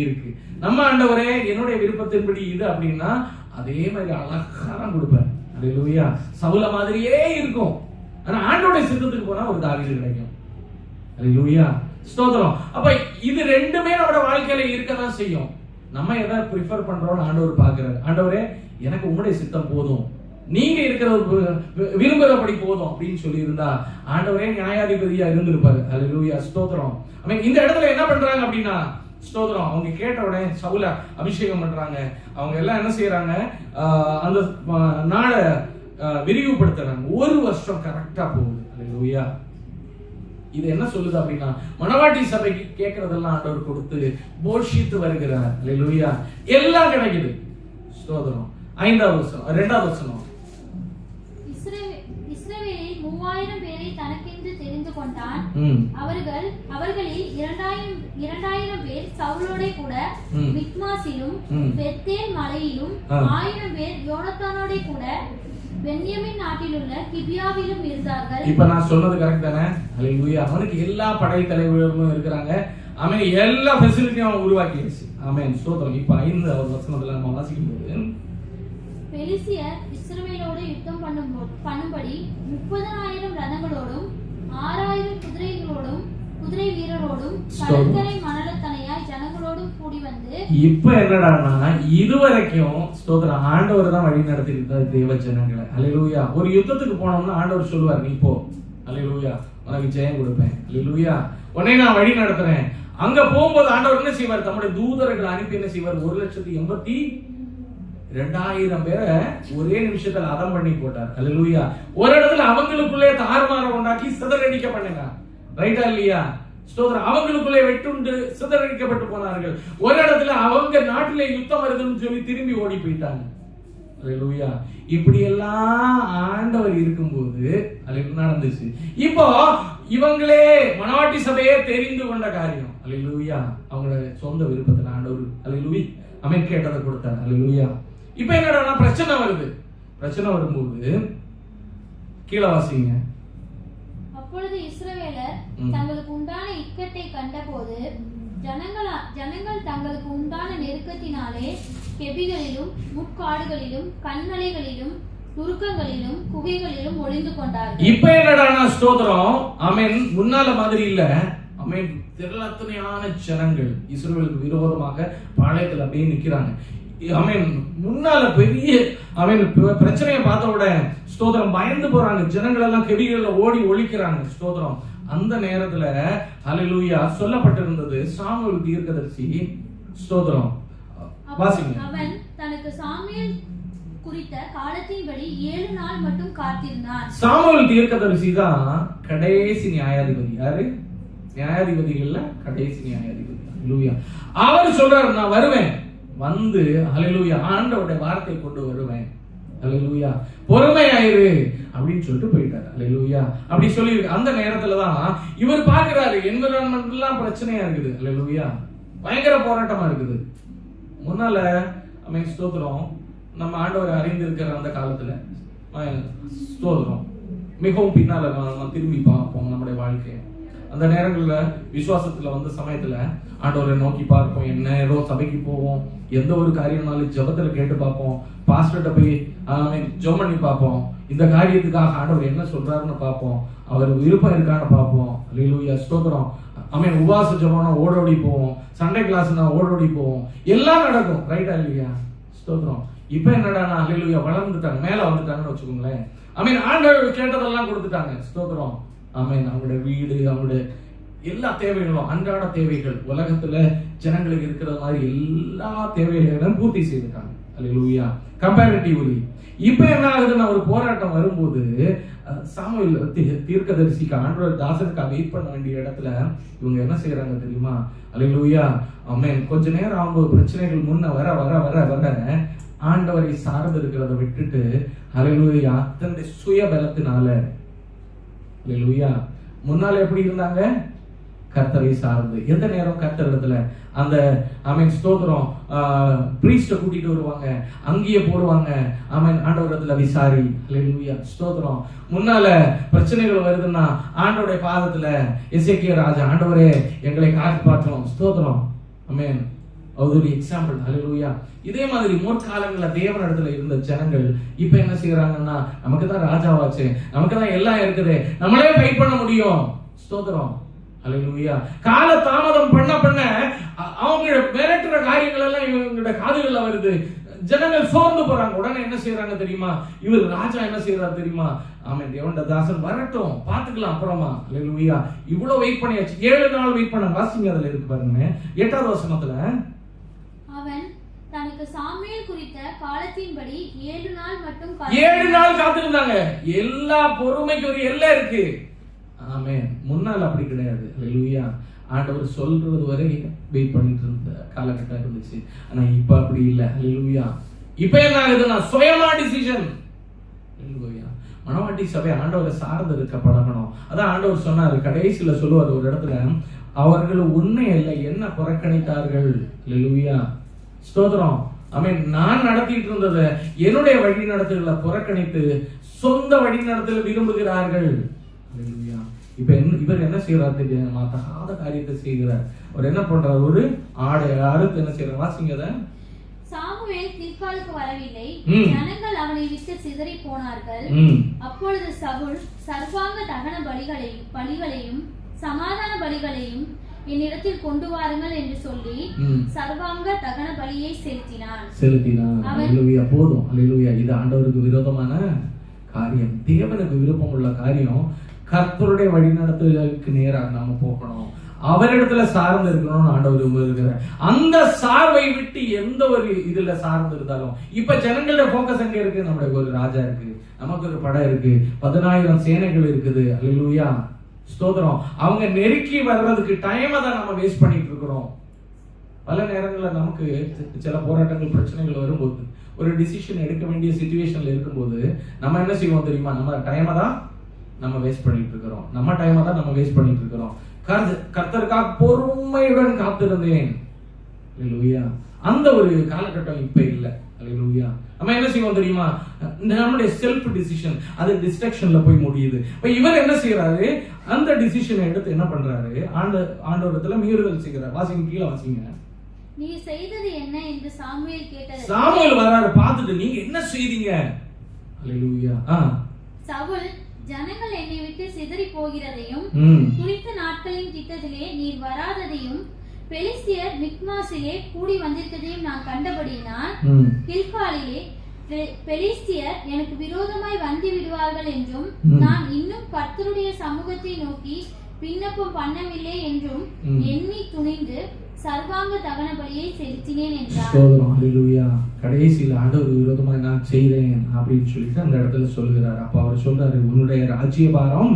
A: இருக்கு. நம்ம ஆண்டவரே என்னுடைய விருப்பத்தின்படி இது அப்படின்னா அதே மாதிரி அழகா தான் கொடுப்பார். ஹல்லேலூயா. சவுல மாதிரியே இருக்கும். ஆனா ஆண்டோட சித்தத்துக்கு போனா ஒரு தாவீது கிடைக்கும். ஹல்லேலூயா. ஸ்தோத்திரம். அப்ப இது ரெண்டுமே நம்மளோட வாழ்க்கையில இருக்கதான் செய்யும். நம்ம எதை ப்ரிஃபர் பண்றோம்னு ஆண்டவர் பாக்குறாரு. ஆண்டவரே எனக்கு உங்களுடைய சித்தம் போதும், நீங்க இருக்கிறது விரும்புறபடி போதும் அப்படின்னு சொல்லி இருந்தா ஆண்டவரே நியாயாதிபதியா இருந்திருப்பாரு. ஹல்லேலூயா. ஸ்தோத்திரம். இந்த இடத்துல என்ன பண்றாங்க அப்படின்னா, ஸ்தோத்திரம், அவங்க கேட்ட உடனே சவுல அபிஷேகம் பண்றாங்க. அவங்க எல்லாம் என்ன செய்யறாங்க, அந்த நாளை விரிவுபடுத்துறாங்க. 1 வருஷம் கரெக்டா போகுது. ஹல்லேலூயா. இது என்ன சொல்லுது அப்படின்னா, மணவாட்டி சபைக்கு கேட்கறதெல்லாம் ஆண்டவர் கொடுத்து போஷித்து வருகிறார். ஹல்லேலூயா. எல்லாம் கிடைக்குது. ஸ்தோத்திரம். 5வது வசனம், 2வது வசனம்.
E: இஸ்ரவேலில் 3000 பேரை தனக்கென்று தெரிந்து கொண்டான். அவர்களில் 2000 பேர் சவுலோட கூட மிக்மாசிலும் பெத்தேல் மலையிலும், 1000 பேர் யோனத்தானோட கூட பென்யமீன் நாட்டிலுள்ள கிபியாவிலும் இருந்தார்கள்.
A: இப்ப நான் சொன்னது கரெக்ட் தானே? ஹல்லேலூயா. அவனுக்கு எல்லா படை தலைவர்களும் இருக்கிறாங்க. அவன் எல்லா ஃபெசிலிட்டியும் அவன் உருவாக்கிடுச்சு. ஆமென். ஸ்தோத்திரம். இப்ப 5வது வசனத்துல நம்ம வாசிக்கும் போது,
E: பெலிஸ்தியர் இஸ்ரவேலோடு யுத்தம் பண்ணும்படி 30,000 ரதங்களோடும் 6,000 குதிரைகளோடும் குதிரை வீரரோடும் கடற்கரை மணலத்தனையாய் ஜனங்களோடும் கூடி வந்து. இப்ப
A: என்னடான்னா, இதுவரைக்கும் ஸ்தோத்திரம் ஆண்டவர் தான் வழி நடத்திட்டு தேவ ஜனங்களை. ஹல்லேலூயா. ஒரு யுத்தத்துக்கு போனோம்னா ஆண்டவர் சொல்லுவார், நீ போ, ஹல்லேலூயா, உனக்கு ஜெயம் கொடுப்பேன், ஹல்லேலூயா, உன்னை நான் வழி நடத்துறேன். அங்க போகும்போது ஆண்டவர் என்ன செய்வார்? தம்முடைய தூதர்களை அனுப்பி என்ன செய்வார்? 1,80,000 2000 பேரை ஒரே நிமிஷத்துல அதம் பண்ணி போட்டார். அல்லேலூயா. ஒரு இடத்துல அவங்களுக்குள்ளே தாறுமாற உண்டாக்கி சிதறடிக்க பண்ணுங்க. ரைட்டா இல்லையா? ஸ்தோத்திரம். அவங்களுக்குள்ளே வெட்டுண்டு சிதறடிக்கப்பட்டு போனார்கள். ஒரு இடத்துல அவங்க நாட்டிலே யுத்தம் வருதுன்னு சொல்லி திரும்பி ஓடி போயிட்டாங்க. அல்லேலூயா. இப்படி எல்லாம் ஆண்டவர் இருக்கும்போது அது நடந்துச்சு. இப்போ இவங்களே மணவாட்டி சபையே தெரிந்து கொண்ட காரியம். அல்லேலூயா. அவங்களோட சொந்த விருப்பத்துல ஆண்டவர் அல்லேலூயா அமீன் கேட்டதை கொடுத்தார். அல்லேலூயா. இப்ப என்னடா பிரச்சனை வருது. பிரச்சனை வரும்போது கீழே வாசிங்க.
F: அப்பொழுது இஸ்ரவேலர் தங்களுக்கு உண்டான இக்கட்டை கண்டபோது ஜனங்கள் தங்களுக்கு உண்டான நெருக்கத்தினாலே கெபிகளிலும் முட்காடுகளிலும் கண்மலைகளிலும் துருக்கங்களிலும் குகைகளிலும் ஒளிந்து கொண்டார்கள்.
A: இப்ப என்னடா ஸ்தோத்திரம். ஆமென். முன்னால மாதிரி இல்ல. ஆமென். திரளான ஜனங்கள் இஸ்ரவேலுக்கு விரோதமாக பாளையத்துல அப்படியே நிக்கிறாங்க. ஆமென். முன்னால பெரிய ஆமென் பிரச்சனையை பார்த்த உடனே ஸ்தோத்திரம் பயந்து போறாங்க. ஜனங்கள் எல்லாம் கெபிகள்ல ஓடி ஒளிக்கிறாங்க. ஸ்தோத்திரம். அந்த நேரத்துல ஹல்லேலூயா சொல்லப்பட்டிருந்தது சாமுவேல் தீர்க்கதரிசி. ஸ்தோத்திரம். வாசிங்க.
F: அவன் தனக்கு சாமுவேல் குறித்த காலத்தின்படி 7 நாள் மட்டும் காத்திருந்தான்.
A: சாமுவேல் தீர்க்கதரிசி தான் கடைசி நியாயாதிபதி. யாரு? நியாயாதிபதிகள்ல கடைசி நியாயாதிபதி. ஹல்லேலூயா. அவர் சொல்றாரு நான் வருவேன், வந்து ஹல்லேலூயா ஆண்டவருடைய வார்த்தை கொண்டு வருவேன். ஹல்லேலூயா. பொறுமையாயிரு அப்படின்னு சொல்லிட்டு போயிட்டாரு. ஹல்லேலூயா. அப்படி சொல்லி அந்த நேரத்துல தான் இவர் பாக்குறாரு என்விரான்மெண்ட் எல்லாம் பிரச்சனையா இருக்குது. ஹல்லேலூயா. பயங்கர போராட்டமா இருக்குது. முன்னால ஆமென் ஸ்தோத்திரம் நம்ம ஆண்டவரை அறிந்திருக்கிற அந்த காலத்துல ஸ்தோத்திரம் மிகவும் பின்னால நம்ம திரும்பி பார்ப்போம் நம்முடைய வாழ்க்கையை. அந்த நேரங்கள்ல விசுவாசத்துல வந்த சமயத்துல ஆண்டவரை நோக்கி பார்ப்போம். என்ன ஏதோ சபைக்கு போவோம், எந்த ஒரு காரியம்னாலும் ஜெபத்துல கேட்டு பார்ப்போம், பாஸ்டர்ட்ட போய் ஜெபம் பண்ணி பார்ப்போம், இந்த காரியத்துக்காக ஆண்டவர் என்ன சொல்றாருன்னு பார்ப்போம், அவர் விருப்பம் இருக்கான்னு பார்ப்போம். அல்லேலூயா. ஸ்தோத்திரம். ஆமென். உபவாச ஜெபம்னா ஓடோடி போவோம், சண்டே கிளாஸ்னா ஓடோடி போவோம், எல்லாம் நடக்கும். ரைட்டா இல்லையா? ஸ்தோத்திரம். இப்ப என்னடா அல்லேலூயா வளர்ந்துட்டாங்க, மேல வந்துட்டாங்கன்னு வச்சுக்கோங்களேன். ஆமென். ஆண்டவர் கேட்டதெல்லாம் கொடுத்துட்டாங்க. ஸ்தோத்திரம். ஆமென். அவங்களுடைய வீடு, அவங்களுடைய எல்லா தேவைகளும் அன்றாட தேவைகள் உலகத்துல ஜனங்களுக்கு இருக்கிற மாதிரி எல்லா தேவைகளையும் பூர்த்தி செய்திருக்காங்க. அல்லேலூயா. கம்பேரிட்டிவ்லி இப்ப என்ன ஆகுதுன்னா ஒரு போராட்டம் வரும்போது சாமுவேல் தீர்க்கதரிசிக்கு ஆண்டவர் தாசனுக்கு வெயிட் பண்ண வேண்டிய இடத்துல இவங்க என்ன செய்யறாங்க தெரியுமா? அல்லேலூயா. ஆமென். கொஞ்ச நேரம் ஆகும்போது பிரச்சனைகள் முன்ன வர வர வர வர ஆண்டவரை சார்ந்து இருக்கிறத விட்டுட்டு அல்லேலூயா தன்னுடைய சுய பலத்தினால அல்லேலூயா முன்னால எப்படி இருந்தாங்க? கர்த்தரை சார்ந்து. எந்த நேரம் கர்த்தர் இடத்துல அந்த ஆமென் ஸ்தோத்திரம் பிரீஸ்ட கூட்டிட்டு வருவாங்க, அங்கேயே போடுவாங்க. ஆமென். ஆண்டவரத்துல விசாரி. அல்லேலூயா. ஸ்தோத்திரம். முன்னால பிரச்சனைகள் வருதுன்னா ஆண்டவருடைய பாதத்துல எசேக்கியா ராஜா ஆண்டவரே எங்களை காப்பாற்றணும். ஸ்தோத்திரம். ஆமென். அது ஒரு எக்ஸாம்பிள். அல்லேலூயா. இதே மாதிரி முற்காலங்கள்ல தேவன் இடத்துல இருந்த ஜனங்கள் இப்ப என்ன செய்யறாங்கன்னா நமக்கு தான் ராஜாவாச்சு, நமக்கு தான் எல்லாம் இருக்குது, நம்மளே ஃபைட் பண்ண முடியும். ஸ்தோத்திரம். அல்லேலூயா. கால தாமதம் பண்ண பண்ண அவங்க மிரட்டுற காரியங்கள் எல்லாம் இவங்களோட காதுகள்ல வருது. ஜனங்கள் சோர்ந்து போறாங்க. உடனே என்ன செய்யறாங்க தெரியுமா? இவர் ராஜா என்ன செய்யறாரு தெரியுமா? ஆமென். தேவனுடைய தாசன் வரட்டும், பாத்துக்கலாம் அப்புறமா. அல்லேலூயா. இவ்வளவு வெயிட் பண்ணியாச்சு. 7 நாள் வெயிட் பண்ண. வாசிங்க. அதுல இருக்கு பாருங்க 8வது வசனத்துல.
F: அவன் தனக்கு சாமுவேல் குறித்த காலத்தின்படி 7 நாள் மட்டும்
A: 7 நாள் காத்திருந்தாங்க. எல்லா பொறுமைக்கு ஒரு எல்லை இருக்கு. ஆமென். முன்னால் அப்படி கிடையாது. அல்லேலூயா. ஆண்டவர் சொல்றது வரை வெயிட் பண்ணிட்டு இருந்த காலகட்டம் இருந்துச்சு. ஆனா இப்ப அப்படி இல்ல. அல்லேலூயா. இப்ப என்ன ஆகுதுன்னா சுயமா டிசிஷன். அல்லேலூயா. மணவாட்டி சபை ஆண்டவரை சார்ந்து இருக்க பழகணும். அதான் ஆண்டவர் சொன்னாரு கடைசியில சொல்லுவார் ஒரு இடத்துல, அவர்கள் உன்னை அல்ல என்ன புறக்கணித்தார்கள். அல்லேலூயா. ஸ்தோத்திரம். ஆமென். நான் நடத்திட்டு இருந்ததை என்னுடைய வழி நடத்துகளை புறக்கணித்து சொந்த வழி நடத்தல விரும்புகிறார்கள். அல்லேலூயா. இப்ப இவர் என்ன செய்யறாரு தெரியுமா? தகாத காரியத்தை செய்கிறார். அவர் என்ன பண்றாரு? ஒரு ஆடை அறுத்து என்ன செய்யறார்? வாசிங்க.
F: சாமுவேல் கில்காலுக்கு வரவில்லை, ஜனங்கள் அவனை விட்டு சிதறி போனார்கள். அப்பொழுது சவுல் சர்வாங்க தகன பலிகளையும் சமாதான பலிகளையும் என்னிடத்தில் கொண்டு வாருங்கள் என்று சொல்லி சர்வாங்க தகன பலியை செலுத்தினான்.
A: அல்லேலூயா. போதும். அல்லேலூயா. இது ஆண்டவருக்கு விரோதமான காரியம். தேவனுக்கு விருப்பம் உள்ள காரியம். கர்த்தருடைய வழிநடத்துதலுக்கு நேராக நாம போகணும். அவரிடத்துல சார்ந்து இருக்கணும்னு ஆண்டவர் விரும்புகிறார். அந்த சார்பை விட்டு எந்த ஒரு இதுல சார்ந்து இருந்தாலும், இப்ப ஜனங்களோட போக்கஸ் எங்க இருக்கு? நம்மளுக்கு ஒரு ராஜா இருக்கு, நமக்கு ஒரு படம் இருக்கு, 10,000 சேனைகள் இருக்குது. அல்லேலூயா, ஸ்தோத்திரம். அவங்க நெருக்கி வர்றதுக்கு டைமை தான் நம்ம வேஸ்ட் பண்ணிட்டு இருக்கிறோம். பல நேரங்கள்ல நமக்கு சில போராட்டங்கள், பிரச்சனைகள் வரும்போது, ஒரு டிசிஷன் எடுக்க வேண்டிய சிச்சுவேஷன்ல இருக்கும்போது நம்ம என்ன செய்வோம் தெரியுமா? நம்ம டைமை தான் நம்ம வேஸ்ட் பண்ணிட்டு இருக்கிறோம். நம்ம டைமை தான் நம்ம வேஸ்ட் பண்ணிட்டு இருக்கிறோம். கர்த்தருக்காக பொறுமையுடன் காத்திருந்தேன். அல்லேலூயா. அந்த ஒரு காலகட்டம் இப்ப இல்ல. அல்லேலூயா. நம்ம என்ன செய்வோம் தெரியுமா? நம்மளுடைய செல்ஃப் டிசிஷன் அது டிஸ்ட்ரக்ஷன்ல போய் முடியுது. இப்ப இவர் என்ன செய்யறாரு? அந்த டிசிஷனை எடுத்து என்ன பண்றாரு? ஆண்டவரத்துல மீறுதல் செய்கிறார். வாசிங்க, கீழே வாசிங்க.
F: நீ செய்தது என்ன என்று சாமுவேல் கேட்டது.
A: சாமுவேல் வராரு, பார்த்துட்டு நீங்க என்ன செய்தீங்க? அல்லேலூயா.
F: சவுல், ஜனங்கள் என்னை விட்டு சிதறி போகிறதையும் குறித்த நாட்களின் திட்டத்திலே நீர் வராததையும் பெலிஸ்தியர் மிக்மாசிலே கூடி வந்திருக்கதையும் நான் கண்டபடியினால் கில்காலிலே பெலிஸ்தியர் எனக்கு விரோதமாய் வந்து விடுவார்கள் என்றும் நான் இன்னும் கர்த்தருடைய சமூகத்தை நோக்கி விண்ணப்பம் பண்ணவில்லை என்றும் எண்ணி துணிந்து சர்வாங்க தகன பலியை செலுத்தினேன் என்றார்.
A: கடைசியில் ஆண்டவர் விரோதமாய் நான் செய்தேன் அப்படின்னு சொல்லிட்டு அந்த இடத்துல சொல்லுகிறார். அப்ப அவர் சொல்றாரு, உன்னுடைய ராஜ்யபாரம்,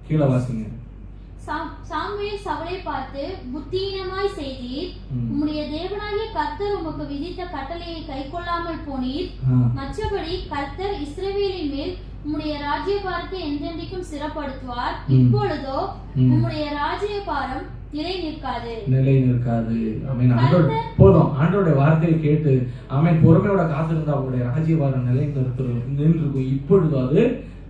A: கீழே வாசிங்க.
F: சாமுவேல் சவுலை பார்த்து, புத்தீனமாய் செய்தீர், உம்முடைய தேவனாகிய கர்த்தர் உமக்கு விதித்த கட்டளையை கைக்கொள்ளாமல் போனீர். மற்றபடி கர்த்தர் இஸ்ரவேலின் மேல் உம்முடைய ராஜ்யபாரத்தை என்றென்றைக்கும் சிறப்படுத்துவார். இப்பொழுதோ உம்முடைய ராஜ்யபாரம் நிலை நிற்காது. ஆமென். போதும், ஆண்டவருடைய வார்த்தையை கேட்டு ஆமென் பொறுமையோட காத்திருந்தா அவங்களுடைய ராஜ்யபாரம் நிலை நின்றுக்கும். இப்பொழுது அது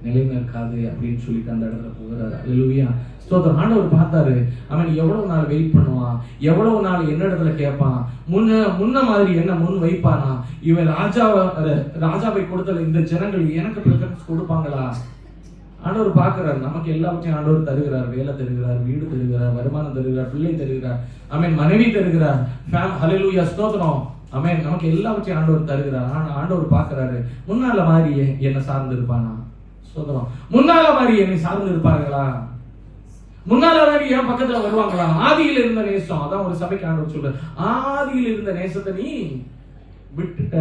F: நிலை நிற்காது அப்படின்னு சொல்லிட்டு அந்த இடத்துல போகிறாரு. அல்லேலூயா, ஸ்தோத்திரம். ஆண்டவர் பார்த்தாரு, அவன் எவ்வளவு நாள் வெயிட் பண்ணுவான், எவ்வளவு நாள் என்ன இடத்துல கேட்பான், முன்ன மாதிரி என்ன முன் வைப்பானா, இவன் ராஜாவை கொடுத்தல இந்த ஜனங்கள் எனக்கு பிரெஃபரன்ஸ் கொடுப்பாங்களா? ஆண்டவர் பார்க்கிறார். நமக்கு எல்லாவற்றையும் ஆண்டவர் தருகிறார். வேலை தருகிறார், வீடு தருகிறார், வருமானம் தருகிறார், பிள்ளை தருகிறார், ஆமென், மனைவி தருகிறார். ஹல்லேலூயா, ஸ்தோத்திரம். ஆமென். நமக்கு எல்லாவற்றையும் ஆண்டவர் தருகிறார். ஆனா ஆண்டவர் பார்க்கிறாரு, முன்னால மாதிரி என்ன சார்ந்து இருப்பானா? ஸ்தோத்திரம். முன்னால மாதிரி என்னை சார்ந்து இருப்பார்களா? முன்னால மாதிரி என் பக்கத்துல வருவாங்களா? ஆதியில் இருந்த நேசம், அதான் ஒரு சபைக்கு ஆண்டவர் சொல்ற, ஆதியில் இருந்த நேசத்தை நீ விட்டுட்ட.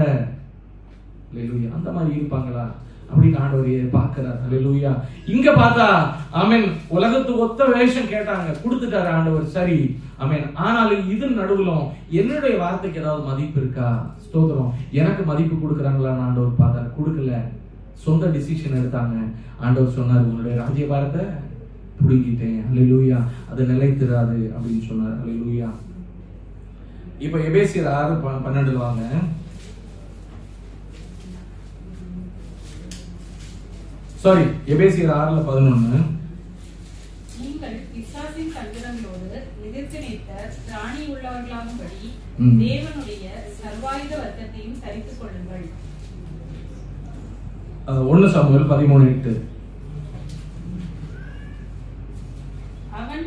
F: அல்லேலூயா. அந்த மாதிரி இருப்பாங்களா அப்படின்னு ஆண்டவர் பார்க்கிறார். அல்லேலூயா. இங்க பார்த்தா ஆமென், உலகத்துக்கு ஒத்த வேஷம் கேட்டாங்க, கொடுத்துட்டாரு ஆண்டவர். சரி, ஆமென். ஆனாலும் இது நடுவுலும் என்னுடைய வார்த்தைக்கு ஏதாவது மதிப்பு இருக்கா? ஸ்தோத்திரம். எனக்கு மதிப்பு கொடுக்குறாங்களான்னு ஆண்டவர் பார்த்தாரு. கொடுக்கல. சொந்த டிசிஷன் எடுத்தாங்க. ஆண்டவர் சொன்னார், உங்களுடைய ராஜ்யபாரத்தை புடுங்கிட்டேன். அல்லேலூயா. அது நிலைத்திராது அப்படின்னு சொன்னார். அல்லேலூயா. இப்ப எபேசியர் 6:12 வாங்க. சாரி, எபேசியர் 6:11.
D: நீங்கள் பிசாசின் தந்திரங்களோடு எதிர்த்து நிற்க திராணி உள்ளவர்களாகும்படி தேவனுடைய சர்வாயுத வர்க்கத்தையும் தரித்துக் கொள்ளுங்கள்.
A: 1 சாமுவேல் 13:8.
D: அவன்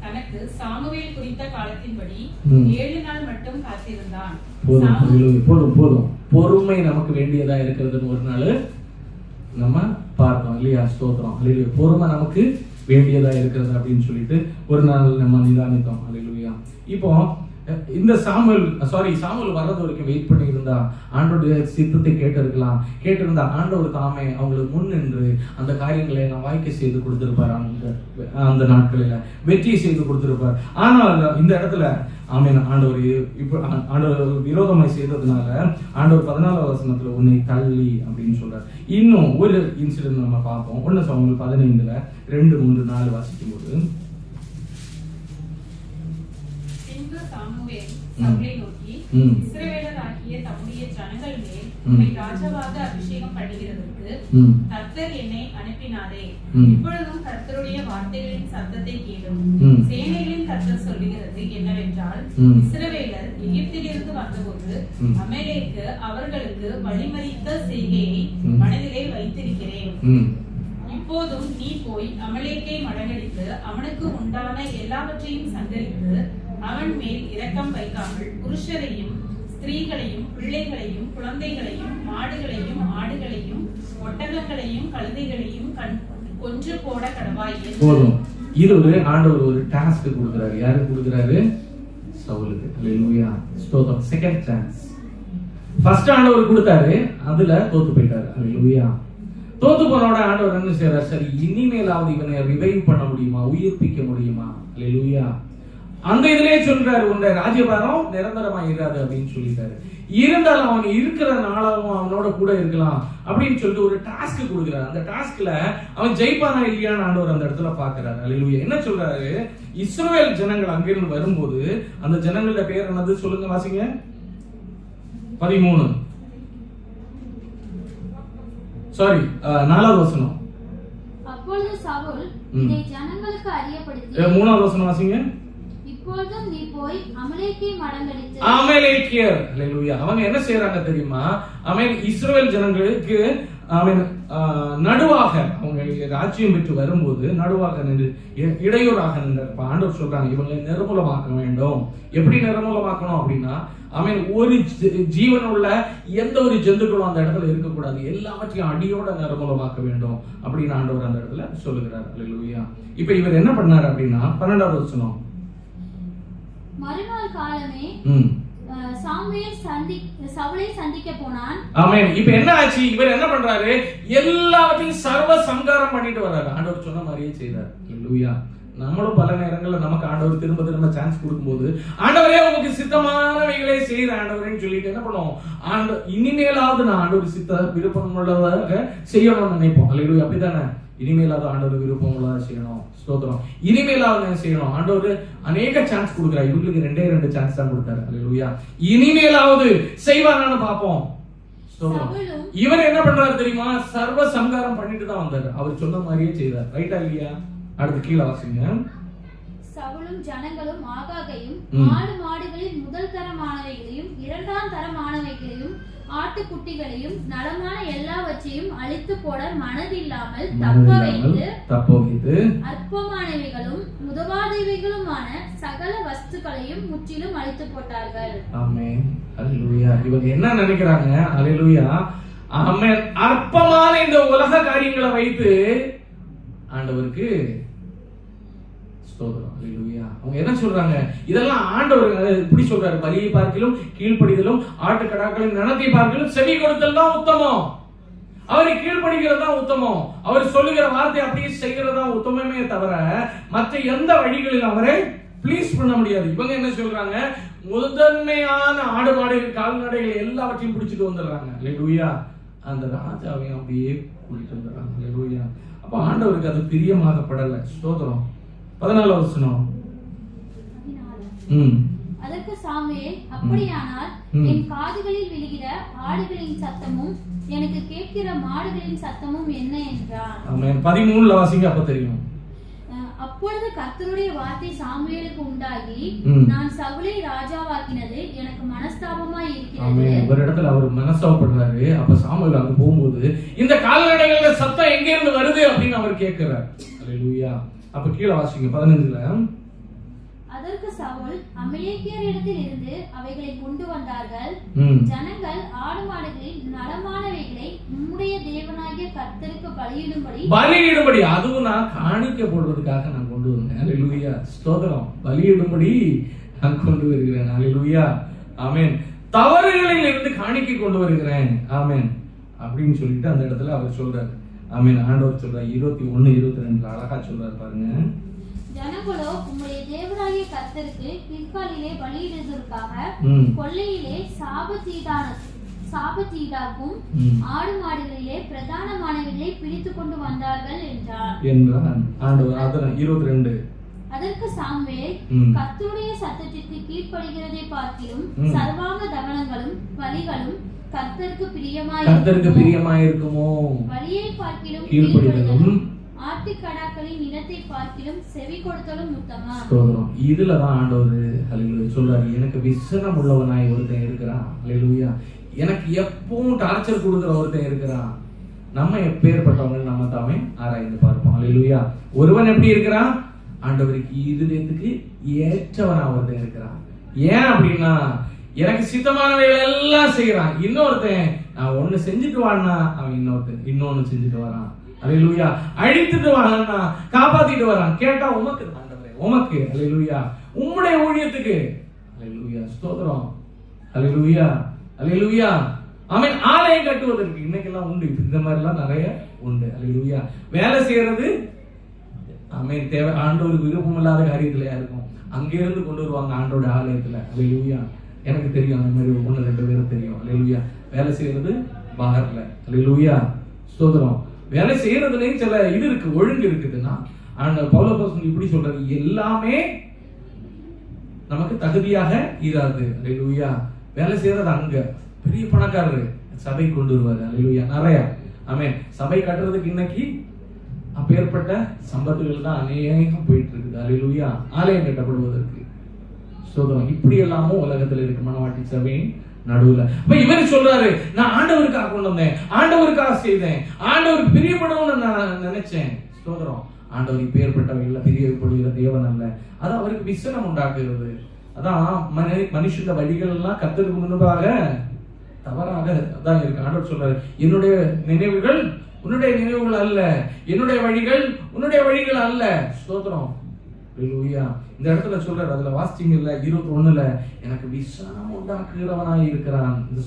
D: தனக்கு சாமுவேல் குறித்த காலத்தின்படி 7 நாள் மட்டும் காத்திருந்தான்.
A: போதும். பொறுமை நமக்கு வேண்டியதா இருக்கிறதுன்னு ஒரு நாள் நம்ம பார்த்தோம் இல்லையா? ஸ்தோத்திரம். அல்லேலூயா. பொறுமை நமக்கு வேண்டியதா இருக்கிறது அப்படின்னு சொல்லிட்டு ஒரு நாள் நம்ம நிதானித்தோம். அல்லேலூயா. இப்போ இந்த சாமுவேல் வர்றது வரைக்கும் வெயிட் பண்ணி இருந்தா ஆண்டோடைய சித்தத்தை கேட்டிருந்தா ஆண்டவர் தாமே அவங்களுக்கு முன் நின்று அந்த காரியங்களை எல்லாம் வாய்க்க செய்து கொடுத்திருப்பார். அந்த நாட்களில வெற்றி செய்து கொடுத்திருப்பார். ஆனால் இந்த இடத்துல ஆமென், ஆண்டவர் விரோதமாய் செய்ததுனால ஆண்டவர் 14வது வசனத்துல உன்னை தள்ளி அப்படின்னு சொல்றார். இன்னும் ஒரு இன்சிடென்ட் நம்ம பார்ப்போம். 1 சாமுவேல் 15 2, 3, 4 வாசிக்கும் போது,
D: சவுலை நோக்கி, இஸ்ரவேலராகிய தம்முடைய ஜனங்கள் மேல் உம்மை ராஜாவாக அபிஷேகம் பண்ணுகிறதற்கு கர்த்தர் என்னை அனுப்பினாரே. இப்பொழுதும் கர்த்தருடைய வார்த்தைகளின் சத்தத்தை கேளும். சேனைகளின் கர்த்தர் சொல்லுகிறது என்னவென்றால், இஸ்ரவேலர் எகிப்திலிருந்து வந்தபோது அமலேக்கு அவர்களுக்கு வழிமறித்த செய்கையை மனதிலே வைத்திருக்கிறேன். இப்போதும் நீ போய் அமலேக்கை மடங்கடித்து அவனுக்கு உண்டான எல்லாவற்றையும் சங்கரித்து அவன் மேல் இரக்கம் வைக்காமல் புருஷரையும் ஸ்திரீகளையும் பிள்ளைகளையும் குழந்தைகளையும் மாடுகளையும் ஆடுகளையும் ஒட்டகங்களையும் கழுதைகளையும் கொன்று போட கடவாய்.
A: இது ஒரு ஆண்டவர் ஒரு டாஸ்க் கொடுக்கிறாரு. யாருக்கு கொடுக்கிறாரு? சவுலுக்கு. ஹalleluya. ஸ்தோத்திரம். Second chance. ஃபர்ஸ்ட் ஆண்டவர் கொடுத்தாரு, அதுல தோத்து போயிட்டாரு. ஹalleluya. தோத்து போனோட ஆண்டவர் என்ன செய்யறாரு? சரி, இனிமேலாவது இவனை ரிவைவ் பண்ண முடியுமா, உயிர்ப்பிக்க முடியுமா? ஹalleluya. அந்த இதுலயே சொல்றாரு, உன்னுடைய ராஜ்யபாரம் நிரந்தரமா இராது அப்படின்னு சொல்லிட்டாரு. இருந்தாலும் அவன் இருக்கிற நாளாவும் அவனோட கூட இருக்கலாம் அப்படின்னு சொல்லிட்டு ஒரு டாஸ்க் கொடுக்கிறாரு. அந்த டாஸ்க்ல அவன் ஜெயிப்பானா இல்லையான்னு ஆண்டவர் அந்த இடத்துல பாக்குறாரு. ஹalleluya. என்ன சொல்றாரு? இஸ்ரவேல் ஜனங்கள் அங்கிருந்து வரும்போது அந்த ஜனங்களோட பேர் என்னது சொல்லுங்க, வாசிங்க. 13 சாரி 4வது வசனம்.
F: அப்பொழுது சவுல் இதை ஜனங்களுக்கு அறியப்படுத்தி
A: 3வது வசனம் வாசிங்க.
F: இப்பொழுதும் நீ போய் அமலேக்கியை மடங்கடித்து.
A: அமலேக்கியர். ஹalleluya. அவங்க என்ன செய்யறாங்க தெரியுமா? இஸ்ரவேல் ஜனங்களுக்கு நடுவாக அவங்க ராஜ்யம் பெற்று வரும்போது நடுவாக நின்று இடையூறாக நின்ற ஆண்டவர் சொல்றாங்க, இவங்களை நிர்மூலமாக்க வேண்டும். எப்படி நிர்மூலமாக்கணும் அப்படின்னா, ஒரு ஜீவனுள்ள எந்த ஒரு ஜந்துக்களும் அந்த இடத்துல இருக்கக்கூடாது, எல்லாவற்றையும் அடியோட நிர்மூலமாக்க வேண்டும் அப்படின்னு ஆண்டவர் அந்த இடத்துல சொல்லுகிறார். ஹalleluya. இப்ப இவர் என்ன பண்ணாரு அப்படின்னா 12வது வசனம்.
F: மறுநாள் காலமே சாமுவேல் சவுலை சந்திக்க போனான்.
A: ஆமென். இப்ப என்ன ஆச்சு? இவர் என்ன பண்றாரு? எல்லாவற்றையும் சர்வ சங்காரம் பண்ணிட்டு வர்றாரு. ஆண்டவர் சொன்ன மாதிரியே செய்றாரு. ஹalleluya. நம்மளும் பல நேரங்கள்ல நமக்கு ஆண்டவர் திரும்ப திரும்ப சான்ஸ் கொடுக்கும்போது, ஆண்டவரே உங்களுக்கு சித்தமானவைகளை செய்யற ஆண்டவரேன்னு சொல்லிட்டு என்ன பண்ணுவோம்? இனிமேலாவது நான் ஆண்டவர் சித்த விருப்பம் உள்ளதாக செய்யணும்னு நினைப்போம். ஹalleluya. அப்படித்தானே? இனிமேலாவது ஆண்டவர் விருப்பம் உள்ளதாக செய்யணும். ஸ்தோத்திரம். இனிமேலாவது செய்யணும். ஆண்டவர் அநேக சான்ஸ் கொடுக்கிறார். இவங்களுக்கு 2 சான்ஸ் தான் கொடுத்தாரு. ஹalleluya. இனிமேலாவது செய்வாரான்னு பாப்போம். ஸ்தோத்திரம். இவர் என்ன பண்றாரு தெரியுமா? சர்வ சங்காரம் பண்ணிட்டு தான் வந்தாரு. அவர் சொன்ன மாதிரியே செய்தார். ரைட்டா இல்லையா? அடுத்து கீழே வாசிங்க.
F: சவுலும் ஜனங்களும் ஆகாகையும் ஆடு மாடுகளில் முதல் தரமானவைகளையும் இரண்டாம் தரமானவைகளையும் ஆட்டுக்குட்டிகளையும் நலமான எல்லாவற்றையும் அழித்து போட மனதில்லாமல் தப்ப வைத்து அற்பமானவைகளும் உதவாதவைகளுமான சகல வஸ்துக்களையும் முற்றிலும் அழித்து போட்டார்கள்.
A: ஆமென். ஹalleluya. இவங்க என்ன நினைக்கிறாங்க? ஹalleluya. ஆமென். அற்பமான இந்த உலக காரியங்களை வைத்து ஆண்டவருக்கு ஸ்தோத்திரம். ஹalleluya. அவங்க என்ன சொல்றாங்க? இதெல்லாம் ஆண்டவர் இப்படி சொல்றாரு, பலியை பார்க்கிலும் கீழ்ப்படிதலும் ஆட்டுக்கடாக்களின் நனத்தை பார்க்கிலும் செவி கொடுத்தல் தான் உத்தமம். அவரை கீழ்ப்படிகிறது தான் உத்தமம். அவர் சொல்லுகிற வார்த்தை அப்படியே செய்கிறது தான் உத்தமமே தவிர மற்ற எந்த வழிகளில் அவரை ப்ளீஸ் பண்ண முடியாது. இவங்க என்ன சொல்றாங்க? முதன்மையான ஆடு மாடு கால்நடைகள் எல்லாவற்றையும் பிடிச்சிட்டு வந்துடுறாங்க. ஹalleluya. அந்த ராஜாவையும் அப்படியே கூட்டிட்டு வந்துடுறாங்க. ஹalleluya. அப்ப ஆண்டவருக்கு அது பிரியமாகப்படல. ஸ்தோத்திரம். 14வது வசனம்.
F: அதற்கு சாமுவேல், அப்படியானால் என் காதுகளில் விழுகிற ஆடுகளின் சத்தமும் எனக்கு கேட்கிற மாடுகளின் சத்தமும் என்ன என்றான்.
A: ஆமென். 13ல வாசிங்க, அப்ப தெரியும்.
F: அப்பொழுது கர்த்தருடைய வார்த்தை சாமுவேலுக்கு உண்டாகி, நான் சவுலை ராஜாவாக்கினது எனக்கு மனஸ்தாபமாய் இருக்கிறது.
A: ஆமென். ஒரு இடத்துல அவர் மனஸ்தாபப்படுறாரு. அப்ப சாமுவேல் அங்க போகும்போது இந்த கால்நடைகளோட சத்தம் எங்க இருந்து வருது அப்படின்னு அவர் கேட்கிறார். ஹalleluya. அப்ப கீழே வாசிங்க 15ல.
F: அதற்கு சவுல், அமலேக்கியரிடத்தில் இருந்து அவைகளை கொண்டு வந்தார்கள். ஜனங்கள் ஆடு மாடுகளில் நலமானவைகளை உம்முடைய தேவனாகிய கர்த்தருக்கு பலியிடும்படி
A: அதுவும் நான் காணிக்க போடுறதுக்காக நான் கொண்டு வந்தேன். ஹalleluya. ஸ்தோத்திரம். பலியிடும்படி நான் கொண்டு வருகிறேன். ஹalleluya. ஆமென். தவறுகளில் இருந்து காணிக்கை கொண்டு வருகிறேன். ஆமென் அப்படின்னு சொல்லிட்டு அந்த இடத்துல அவர் சொல்றாரு. ஆமென். ஆண்டவர் சொல்றாரு 21, 22 அழகா சொல்றாரு பாருங்க.
F: ஜனங்களோ உம்முடைய தேவனாகிய கர்த்தருக்கு பிற்காலிலே பலியிடுவதற்காக கொள்ளையிலே சாபத்தீடாக்கும் ஆடு மாடுகளிலே பிரதானமானவைகளை பிடித்துக் கொண்டு வந்தார்கள் என்றார். ஆண்டவர் 22. அதற்கு சாமுவேல், கர்த்தருடைய சத்தத்திற்கு கீழ்ப்படுகிறதை பார்க்கிலும் சர்வாங்க தகனங்களும் பலிகளும் கர்த்தருக்கு பிரியமாயிருக்குமோ, பலியை பார்க்கிலும் கீழ்ப்படுதலும் ஆட்டுக்கடாக்களின் நிலத்தை பார்க்கிலும் செவி கொடுத்தலும் உத்தமம்.
A: இதுலதான் ஆண்டவர் ஹalleluya சொல்றாரு, எனக்கு விசனம் உள்ளவனாய் ஒருத்தன் இருக்கிறான். ஹalleluya. எனக்கு எப்பவும் டார்ச்சர் கொடுக்கிற ஒருத்தன் இருக்கிறான். நம்ம எப்பேற்பட்டவங்க நம்ம தாமே ஆராய்ந்து பார்ப்போம். ஹalleluya. ஒருவன் எப்படி இருக்கிறான்? ஆண்டவருக்கு இருதயத்துக்கு ஏற்றவனா ஒருத்தன் இருக்கிறான். ஏன் அப்படின்னா, எனக்கு சித்தமானவைகள் எல்லாம் செய்யறான். இன்னொருத்தன் நான் ஒண்ணு செஞ்சுட்டு வான்னா அவன் இன்னொன்னு செஞ்சுட்டு வரான். அல்லேலூயா. அழித்துட்டு வரான்னா காப்பாத்திட்டு வரான். கேட்டா உமக்கு ஆண்டவரே, உமக்கு. அல்லேலூயா. உம்முடைய ஊழியத்துக்கு. அல்லேலூயா. ஸ்தோத்திரம். அல்லேலூயா. அல்லேலூயா. ஆமென். ஆலயம் கட்டுவதற்கு இன்னைக்கெல்லாம் உண்டு, இந்த மாதிரி எல்லாம் நிறைய உண்டு. அல்லேலூயா. வேலை செய்யறது ஆமென் தேவை. ஆண்டவருக்கு விருப்பம் இல்லாத காரியத்திலயா இருக்கும், அங்க இருந்து கொண்டு வருவாங்க ஆண்டோட ஆலயத்துல. அல்லேலூயா. எனக்கு தெரியும் அந்த மாதிரி 1-2 பேரும் தெரியும். அல்லேலூயா. வேலை செய்யறது பாகர்ல. அல்லேலூயா. ஸ்தோத்திரம். வேலை செய்யறதுலயும் சில இது இருக்கு, ஒழுங்கு இருக்குதுன்னா பவுலப்போஸ்தலன் இப்படி சொல்றது, எல்லாமே நமக்கு தகுதியாக இராது. அல்லேலூயா. வேலை செய்யறது அங்க பெரிய பணக்காரரு சபை கொண்டு வருவாரு. அல்லேலூயா. நிறைய ஆமென். சபை கட்டுறதுக்கு இன்னைக்கு அப்பேற்பட்ட சம்பத்துகள் தான் அநேகம் போயிட்டு இருக்குது. அல்லேலூயா. ஆலயம் கட்டப்படுவதற்கு. ஸ்தோத்திரம். இப்படி எல்லாமும் உலகத்துல இருக்கு மனவாட்டி சபையின் நடுவுல. அப்ப இவர் சொல்றாரு, நான் ஆண்டவருக்காக கொண்டு வந்தேன், ஆண்டவருக்காக செய்தேன், ஆண்டவருக்கு பிரியப்படணும்னு நான் நினைச்சேன். ஸ்தோத்திரம். ஆண்டவர் இப்பேற்பட்டவைகள் பிரியப்படுகிற தேவன் அல்ல, அது அவருக்கு விசனம் உண்டாக்குகிறது. அதான் மனுஷன் வழிகள் எல்லாம் கர்த்தருக்கு முன்பாக தவறாக தான் இருக்கு. ஆண்டவர் சொல்றாரு, என்னுடைய நினைவுகள் உன்னுடைய நினைவுகள் அல்ல, என்னுடைய வழிகள் உன்னுடைய வழிகள் அல்ல. ஸ்தோத்திரம். அல்லேலூயா. இந்த இடத்துல சொல்றாரு, அதுல வாசிச்சீங்கல்ல 21ல, எனக்கு விசனம் உண்டாக்குகிறவனாய் இருக்கிறான் இந்த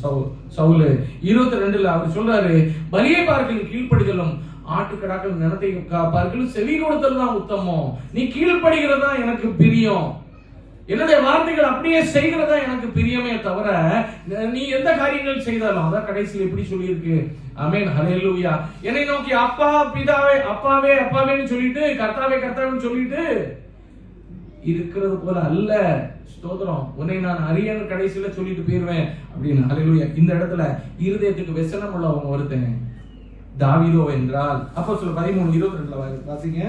A: சவுல். 22ல அவர் சொல்றாரு, பலியை பார்க்கலும் கீழ்ப்படிதலும் ஆட்டுக்கடாக்கள் நிலத்தை பார்க்கலும் செவி கொடுத்தல் தான் உத்தமம். நீ கீழ்ப்படுகிறதா எனக்கு பிரியம், என்னுடைய வார்த்தைகள் அப்படியே செய்கிறதா எனக்கு பிரியமே தவிர நீ எந்த காரியங்கள் செய்தாலும். அதான் கடைசியில் எப்படி சொல்லியிருக்கு. ஆமென். ஹல்லேலூயா. என்னை நோக்கி அப்பா பிதாவே அப்பாவே அப்பாவேன்னு சொல்லிட்டு கர்த்தாவே கர்த்தாவேன்னு சொல்லிட்டு இருக்கிறது போல அல்ல. ஸ்தோத்திரம். உன்னை நான் அறியன்னு கடைசியில சொல்லிட்டு போயிருவேன் அப்படின்னு. ஹல்லேலூயா. இந்த இடத்துல இருதயத்துக்கு வெசனம் உள்ளவங்க ஒருத்தன் தாவீதோ என்றால் அப்போஸ்தலர் 13:22 வாசிங்க.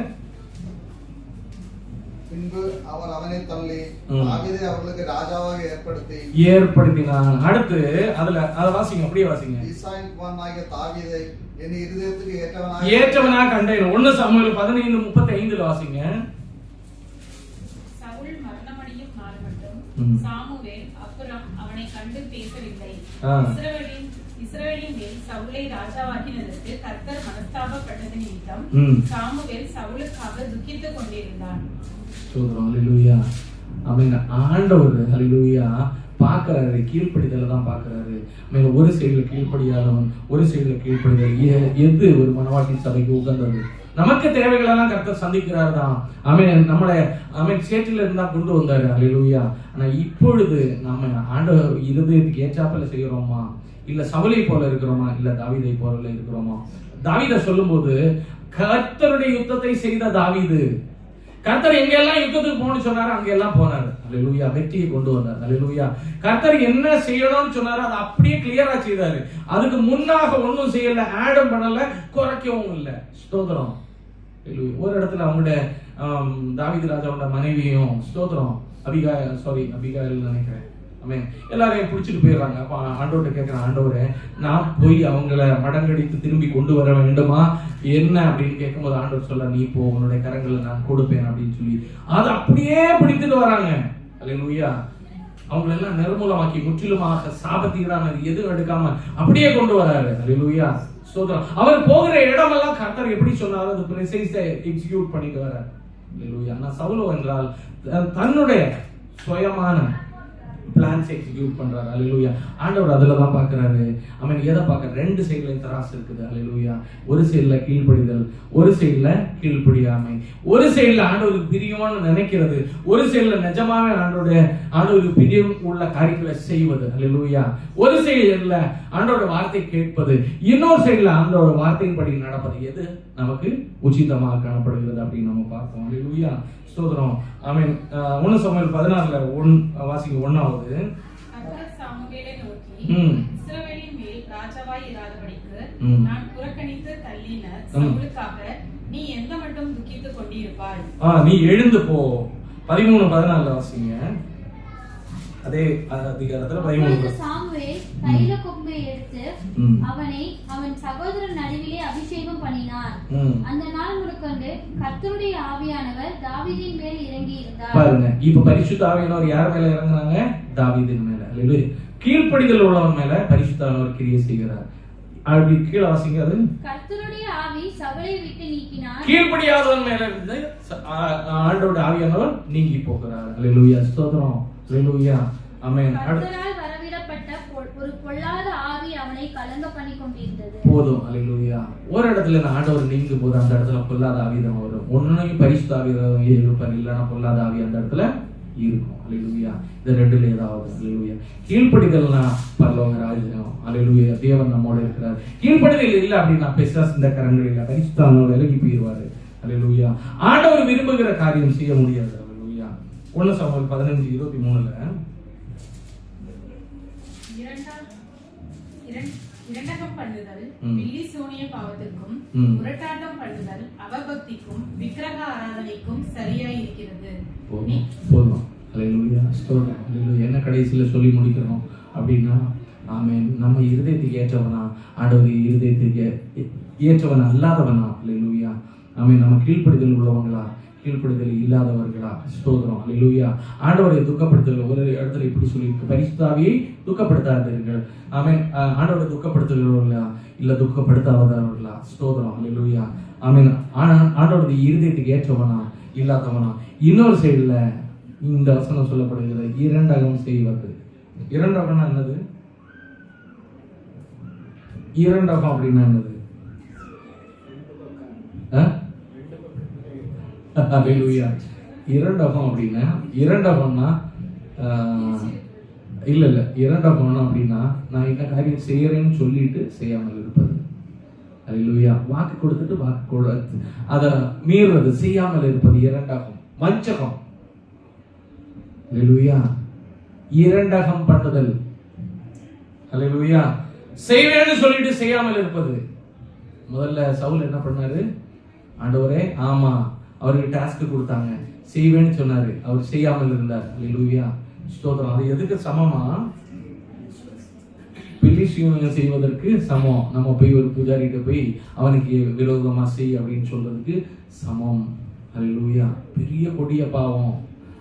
C: பின்பு அவர் அவனை தள்ளி தாவீதை அவர்களுக்கு ராஜாவாக
A: ஏற்படுத்தினான். அடுத்து அதுல அத வாசிங்க, அப்படியே வாசிங்க.
C: ஈசாயின் குமாரனாகிய தாவீதை என் இருதயத்துக்கு
A: ஏற்றவனாக கண்டேன். 1 சாமுவேல் 15:35 வாசிங்க.
D: சவுல் மரணமடையும் நாள் மட்டும் சாமுவேல் அப்புறம் அவனை கண்டு பேசவில்லை. இஸ்ரவேலின் மேல் சவுலை ராஜாவாக்கினதற்கு கர்த்தர் மனஸ்தாபப்பட்டது நிமித்தம் சாமுவேல் சவுலுக்காக துக்கித்துக் கொண்டிருந்தான்.
A: அல்லேலூயா. ஆமென். ஆண்டவர் அல்லேலூயா பார்க்கறாரு, கீழ்ப்படிதலை தான் பார்க்கறாரு. ஒரு சைடுல கீழ்ப்படியாதவன், ஒரு சைடுல கீழ்ப்படிதல். எது ஒரு மனவாட்டி சபைக்கு உகந்தது? நமக்கு தேவைகளெல்லாம் கர்த்தர் சந்திக்கிறார் தான். ஆமென். நம்மளை ஆமென் சேற்றில இருந்தா கொண்டு வந்தாரு. அல்லேலூயா. ஆனா இப்பொழுது நம்ம ஆண்டவர் இருதயத்துக்கு ஏற்றாப்புல செய்யறோமா, இல்ல சவுலை போல இருக்கிறோமா, இல்ல தாவீதை போல இருக்கிறோமா? தாவீதை சொல்லும்போது கர்த்தருடைய யுத்தத்தை செய்த தாவீது, கர்த்தர் எங்கெல்லாம் யுத்தத்துக்கு போகணும்னு சொன்னாரு அங்கெல்லாம் போனாரு. அல்லேலூயா. வெற்றியை கொண்டு வந்தார். அல்லேலூயா. கர்த்தர் என்ன செய்யணும்னு சொன்னாரு அதை அப்படியே கிளியரா செய்தாரு. அதுக்கு முன்னாக ஒன்னும் செய்யல, ஆடும் பண்ணல, குறைக்கவும் இல்லை. ஸ்தோத்திரம். ஒரு இடத்துல அவங்களுடைய தாவீது ராஜாவோட மனைவியும் ஸ்தோத்திரம் அபிகாயில் நினைக்கிறேன், எல்லாரையும் பிடிச்சிட்டு போயிடுறாங்க. அப்ப ஆண்டவர்கிட்ட கேட்கிறேன், ஆண்டவரே நான் போய் அவங்கள மடங்கடித்து திரும்பி கொண்டு வர வேண்டுமா என்ன அப்படின்னு கேட்கும்போது ஆண்டவர் சொல்ல, நீ போ, உன்னுடைய கரங்களை நான் கொடுப்பேன் அப்படின்னு சொல்லி அதை அப்படியே பிடித்துட்டு வராங்க. அல்லேலூயா. அவங்களை எல்லாம் நிர்மூலமாக்கி முற்றிலுமாக சாபத்தீடானது எதுவும் எடுக்காம அப்படியே கொண்டு வராரு. அல்லேலூயா. ஸ்தோத்திரம். அவர் போகிற இடமெல்லாம் கர்த்தர் எப்படி சொன்னாரோ அது ப்ரிசைஸா எக்ஸிக்யூட் பண்ணிட்டு வராரு. அல்லேலூயா. ஆனா சவுலோ என்றால் தன்னுடைய சுயமான பிளான்ஸ் எக்ஸிக்யூட் பண்றாரு. அல்லேலூயா. ஆண்டவர் அதுல தான் பார்க்கறாரு. அவன் எதை பார்க்க, 2 சைடுல தராசு இருக்குது. அல்லேலூயா. ஒரு சைடுல கீழ்ப்படிதல், ஒரு சைடுல கீழ்ப்படியாமை, ஒரு சைடுல ஆண்டவருக்கு பிரியம்னு நினைக்கிறது, ஒரு சைடுல நிஜமாவே ஆண்டவருக்கு பிரியம் உள்ள காரியங்களை செய்வது. அல்லேலூயா. ஒரு சைடுல ஆண்டோட வார்த்தை கேட்பது, இன்னொரு சைடுல ஆண்டோட வார்த்தையின்படி நடப்பது. எது நமக்கு உச்சிதமாக காணப்படுகிறது அப்படின்னு நம்ம பார்ப்போம். அல்லேலூயா. ஸ்தோத்திரம். ஆமென். 1 சாமுவேல் 16 வாசிங்க. 1வது
D: சாமுவேலை நோக்கி, இஸ்ரவேலின் மேல் ராஜாவாய் இராதபடிக்கு நான் புறக்கணித்து தள்ளின சவுலுக்காக நீ எந்த மட்டும் துக்கித்துக் கொண்டிருப்பாய்?
A: நீ எழுந்து போ. 13:14 வாசிங்க. அதே அதிகாரத்துல 13.
F: சாமுவேல் தைல கொம்பை எடுத்து அவனை அவன் சகோதரன் நடுவிலே அபிஷேகம் பண்ணினார். அந்த நாள் முதற்கொண்டு கர்த்தருடைய ஆவியானவர் தாவீதின் மேல் இறங்கி இருந்தார்.
A: பாருங்க, இப்ப பரிசுத்த ஆவியானவர் யார் மேல இறங்குறாங்க? தாவீதின் மேல. அல்லேலூயா. கீழ்ப்படிதல் உள்ளவன் மேல பரிசுத்த ஆவியானவர் கிரியை செய்கிறார். அப்படி கீழே வாசிங்க. அது
F: கர்த்தருடைய ஆவி சவுலை விட்டு நீக்கினார்.
A: கீழ்ப்படியாதவன் மேல இருந்து ஆண்டவருடைய ஆவியானவர் நீங்கி போகிறார். அல்லேலூயா, ஸ்தோத்திரம், அல்லேலூயா, ஆமென்.
F: கர்த்தரால் வரவிடப்பட்ட ஒரு பொல்லாத ஆவி அவனை கலங்க பண்ணி கொண்டிருந்தது.
A: போதும், அல்லேலூயா. ஒரு இடத்துல ஆண்டவர் நீங்கும் போது அந்த இடத்துல பொல்லாத ஆவி தான் வரும். ஒன்னையும் பரிசுத்த ஆவி இருப்பார், இல்லைன்னா பொல்லாத ஆவி அந்த இடத்துல இருக்கும். அல்லேலூயா. இந்த ரெண்டுல ஏதாவது. அல்லேலூயா. கீழ்ப்படிதல்னா பரலோக ராஜ்யம். அல்லேலூயா. தேவன் நம்மோட இருக்கிறார். கீழ்ப்படிதல் இல்லை அப்படின்னா பிசாசு இந்த கரங்கள் இல்லை, பரிசுத்த ஆவியோட விலகி போயிடுவாரு. அல்லேலூயா. ஆண்டவர் விரும்புகிற காரியம் செய்ய முடியாது. அல்லேலூயா. 1 சாமுவேல் 15:23
D: இரண்டகம் பண்ணுதல் பில்லி சூனிய பாவத்திற்கும் முரட்டாட்டம் பண்ணுதல் அவபக்திக்கும் விக்கிரக ஆராதனைக்கும் சரியாய் இருக்கிறது.
A: போதும். அல்லேலூயா, ஸ்தோத்திரம், அல்லேலூயா. என்ன கடைசியில சொல்லி முடிக்கிறோம் அப்படின்னா, ஆமென், நம்ம இருதயத்துக்கு ஏற்றவனா, ஆண்டவர் இருதயத்துக்கு ஏற்றவன் அல்லாதவனா? அல்லேலூயா. ஆமென். நம்ம கீழ்ப்படிதல் உள்ளவங்களா, கீழ்ப்படிதல் இல்லாதவர்களா? ஸ்தோத்திரம், அல்லேலூயா. ஆண்டவரை துக்கப்படுத்துதல் ஒரு இடத்துல இப்படி சொல்லியிருக்கு, பரிசுத்த ஆவியை துக்கப்படுத்தாதீர்கள். ஆமென். ஆண்டவரை துக்கப்படுத்துகிறவர்களா இல்ல துக்கப்படுத்தாதவர்களா? ஸ்தோத்திரம், அல்லேலூயா, ஆமென். ஆண்டவருடைய இருதயத்துக்கு ஏற்றவனா இல்லாதவனா? இன்னொரு சைடுல இந்த வசனம் சொல்லப்படுகிறது, இரண்டகம் செய்வது. இரண்டகம்னா என்னது? இரண்டகம் அப்படின்னா என்னது? அல்லேலூயா. இரண்டகம் அப்படின்னா, இரண்டகம்னா இல்ல இரண்டகம் அப்படின்னா நான் இந்த காரியம் செய்யறேன்னு சொல்லிட்டு செய்யாமல் இருப்பது. அல்லேலூயா. வாக்கு கொடுத்துட்டு வாக்கு கொடுத்து அதை மீறுறது, செய்யாமல் இருப்பது இரண்டகம். வஞ்சகம். அல்லேலூயா. இரண்டகம் பண்ணுதல். அல்லேலூயா. செய்வேன்னு சொல்லிட்டு செய்யாமல் இருப்பது. முதல்ல சவுல் என்ன பண்ணாரு? ஆண்டவரே, ஆமா, அவருக்கு டாஸ்க் கொடுத்தாங்க, செய்வேன்னு சொன்னாரு, அவர் செய்யாமல் இருந்தார். அல்லேலூயா, ஸ்தோத்திரம். அது எதுக்கு சமமா? பிலிஸ்தீனியர்கள் செய்வதற்கு சமம். நம்ம போய் ஒரு பூஜாரிகிட்ட போய் அவனுக்கு விரோதமா செய் அப்படின்னு சொல்றதுக்கு சமம். அல்லேலூயா. பெரிய கொடிய பாவம்.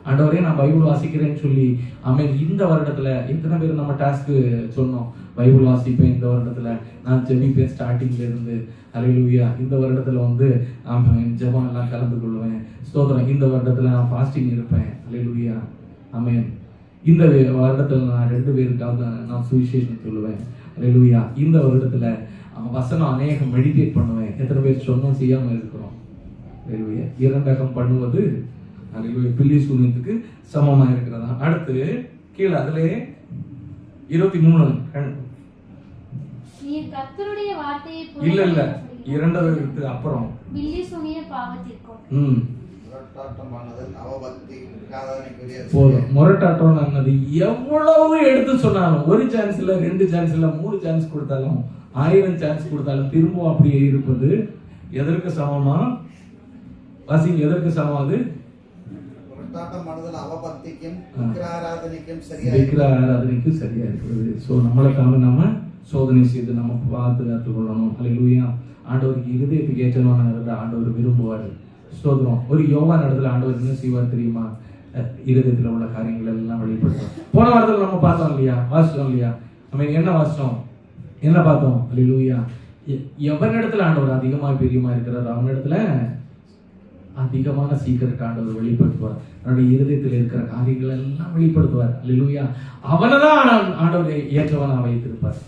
A: ஆண்டவரே, நான் பைபிள் வாசிக்கிறேன்னு சொல்லி, ஆமென், இந்த வருடத்துல எத்தனை பேர் நம்ம டாஸ்க் சொன்னோம், பைபிள் வாசிப்பேன் இந்த வருடத்துல, நான் ஜெபிப்பேன் ஸ்டார்டிங்ல இருந்து. அல்லேலூயா. இந்த வருடத்துல ஆமென், ஜெபம் எல்லாம் கலந்து கொள்வேன். ஸ்தோத்திரம். இந்த வருடத்துல நான் ஃபாஸ்டிங் இருப்பேன். அல்லேலூயா, ஆமென். இந்த வருடத்துல நான் 2 பேருக்காக நான் சுவிசேஷம் சொல்லுவேன். அல்லேலூயா. இந்த வருடத்துல வசனம் அநேகம் மெடிடேட் பண்ணுவேன். எத்தனை பேர் சொன்னோம் செய்யாம இருக்கிறோம்? அல்லேலூயா. இரண்டகம் பண்ணுவது பில்லி சூனியத்துக்கு சமமா இருக்கிறதா? அடுத்து கீழே அதுல 23
F: நீர் கர்த்தருடைய வார்த்தையை
A: இல்ல இரண்டாவது அப்புறம்
F: பில்லி சூனிய பாவத்திற்கும்
C: முரட்டாட்டம் பண்ணுதல் அவபக்தி
A: முரட்டாட்டம் எவ்வளவு எடுத்து சொன்னாலும், ஒரு சான்ஸ் இல்ல, 2 சான்ஸ் இல்ல, 3 சான்ஸ் கொடுத்தாலும், 1000 சான்ஸ் கொடுத்தாலும் திரும்ப அப்படியே இருப்பது எதற்கு சமமா? வாசிங்க, எதற்கு சமம்? அது விக்கிரக சரியா இருக்கிறது. சோ நம்மளுக்காக நம்ம சோதனை செய்து நம்ம பாதுகாத்து கொள்ளணும். அல்லேலூயா. ஆண்டவருக்கு இருதயத்துக்கு ஏற்றமான இருந்தா ஆண்டவர் விரும்புவாரு. ஸ்தோத்திரம். ஒரு யோவான் இடத்துல ஆண்டவர் என்ன செய்வார் தெரியுமா? இருதயத்துல உள்ள காரியங்கள் எல்லாம் வெளிப்படுத்தும். போன வாரத்துல நம்ம பார்த்தோம் இல்லையா, வாசிச்சோம் இல்லையா? நம்ம என்ன வாசிச்சோம், என்ன பார்த்தோம்? அல்லேலூயா. எவனிடத்துல ஆண்டவர் அதிகமா பிரியமா இருக்கிறார் அவனிடத்துல அதிகமான சீக்கிரட் ஆண்டவர் வெளிப்படுத்துவார். அவருடைய இருதயத்தில் இருக்கிற காரியங்கள் எல்லாம் வெளிப்படுத்துவார். அல்லேலூயா. அவனதான் ஆண்டவரை ஏற்றவனா வைத்திருப்பார்.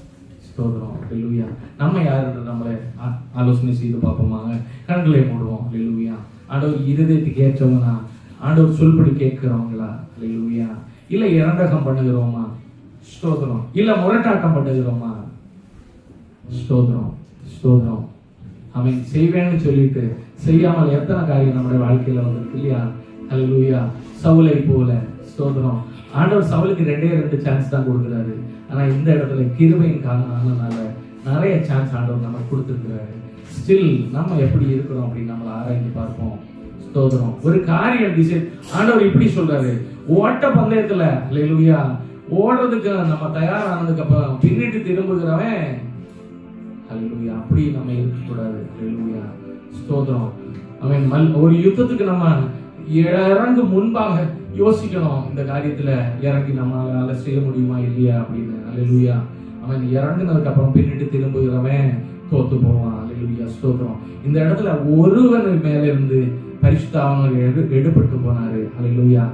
A: ஸ்தோத்திரம். அல்லேலூயா. நம்ம யாரு நம்மளை ஆலோசனை செய்து பார்ப்போமாங்க? கண்களை மூடுவோம். அல்லேலூயா. ஆண்டவர் இருதயத்துக்கு ஏற்றவனா, ஆண்டவர் சொல்படி கேட்கிறவங்களா? அல்லேலூயா. இல்ல இரண்டகம் பண்ணுகிறோமா? ஸ்தோத்திரம். இல்ல முரட்டாட்டம் பண்ணுகிறோமா? ஸ்தோத்திரம், ஸ்தோத்திரம். அவன் செய்வேன்னு சொல்லிட்டு செய்யாமல் எத்தனை காரியம் நம்முடைய வாழ்க்கையில வந்திருக்கு இல்லையா? அல்லேலூயா. சவுலை போல. ஸ்தோத்திரம். ஆண்டவர் சவுலுக்கு 2 சான்ஸ் தான் கொடுக்குறாரு. ஆனா இந்த இடத்துல கிருபையின் காரணம் ஆனதுனால நிறைய சான்ஸ் ஆண்டவர் நமக்கு கொடுத்துருக்கிறாரு. ஸ்டில் நம்ம எப்படி இருக்கிறோம் அப்படின்னு நம்மளை ஆராய்ந்து பார்ப்போம். ஸ்தோத்திரம். ஒரு காரியம் டிசைட் ஆண்டவர் இப்படி சொல்றாரு, ஓட்ட பந்தயத்துல அல்லேலூயா ஓடுறதுக்கு நம்ம தயாரானதுக்கு அப்புறம் பின்னிட்டு திரும்புகிறவன் அல்லேலூயா அப்படி நம்ம இருக்கக்கூடாது. அல்லேலூயா. ஸ்தோத்திரம். அவன் ஒரு யுத்தத்துக்கு நம்ம இறங்கு முன்பாக யோசிக்கணும், இந்த காரியத்துல இறங்கி நம்மளால செய்ய முடியுமா இல்லையா அப்படின்னு. அல்லேலூயா. அவன் இறங்குனதுக்கு அப்புறம் பின்னிட்டு திரும்புகிறவன் தோத்து போவான். அல்லேலூயா, ஸ்தோத்திரம். இந்த இடத்துல ஒருவன் மேல இருந்து பரிசுத்தாவியானவர் எடுபட்டு போனாரு. அல்லேலூயா.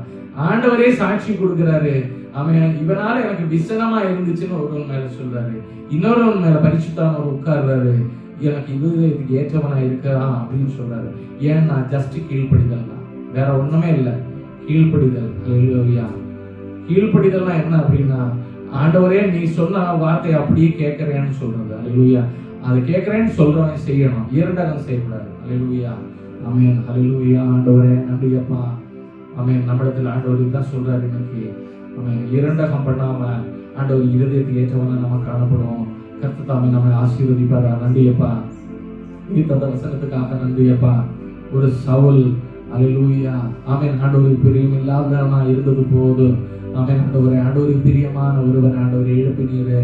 A: ஆண்டவரே சாட்சி கொடுக்கிறாரு. அவன் இவனால எனக்கு விசனமா இருந்துச்சுன்னு ஒருவன் மேல சொல்றாரு. இன்னொருவன் மேல பரிசுத்தாவியானவர் உட்கார்றாரு. எனக்கு இதுக்கு ஏற்றவனா இருக்கிறான் அப்படின்னு சொல்றாரு. ஏன்னா ஜஸ்ட் கீழ்ப்படிதல் தான், வேற ஒண்ணுமே இல்லை. கீழ்ப்படிதல். அல்லேலூயா. கீழ்ப்படிதல்னா என்ன அப்படின்னா, ஆண்டவரே நீ சொன்ன வார்த்தையை அப்படியே கேட்கிறேன்னு சொல்றது. அல்லேலூயா. அதை கேட்கிறேன்னு சொல்றவன் செய்யணும், இரண்டகம் செய்யக்கூடாது. அல்லேலூயா. ஆமென். அல்லேலூயா. ஆண்டவரே நன்றி அப்பா. ஆமென். நம்மிடத்தில் ஆண்டவர் தான் சொல்றாரு இன்னைக்கு. ஆமென். இரண்டகம் பண்ணாம ஆண்டவர் இருதயத்துக்கு ஏற்றவன நம்ம காணப்படுவோம். கர்த்தர் தாமே நம்மை ஆசீர்வதிப்பாரா. நன்றி அப்பா. நீ தந்த வசனத்துக்காக நன்றி அப்பா. ஒரு சவுல், அல்லேலூயா, ஆமென், ஆண்டவருக்கு பிரியம் இல்லாதவனா இருந்தது போது, ஆமென் ஆண்டவரே, ஆண்டவருக்கு பிரியமான ஒருவர் ஆண்டவரை எழுப்பினீரே.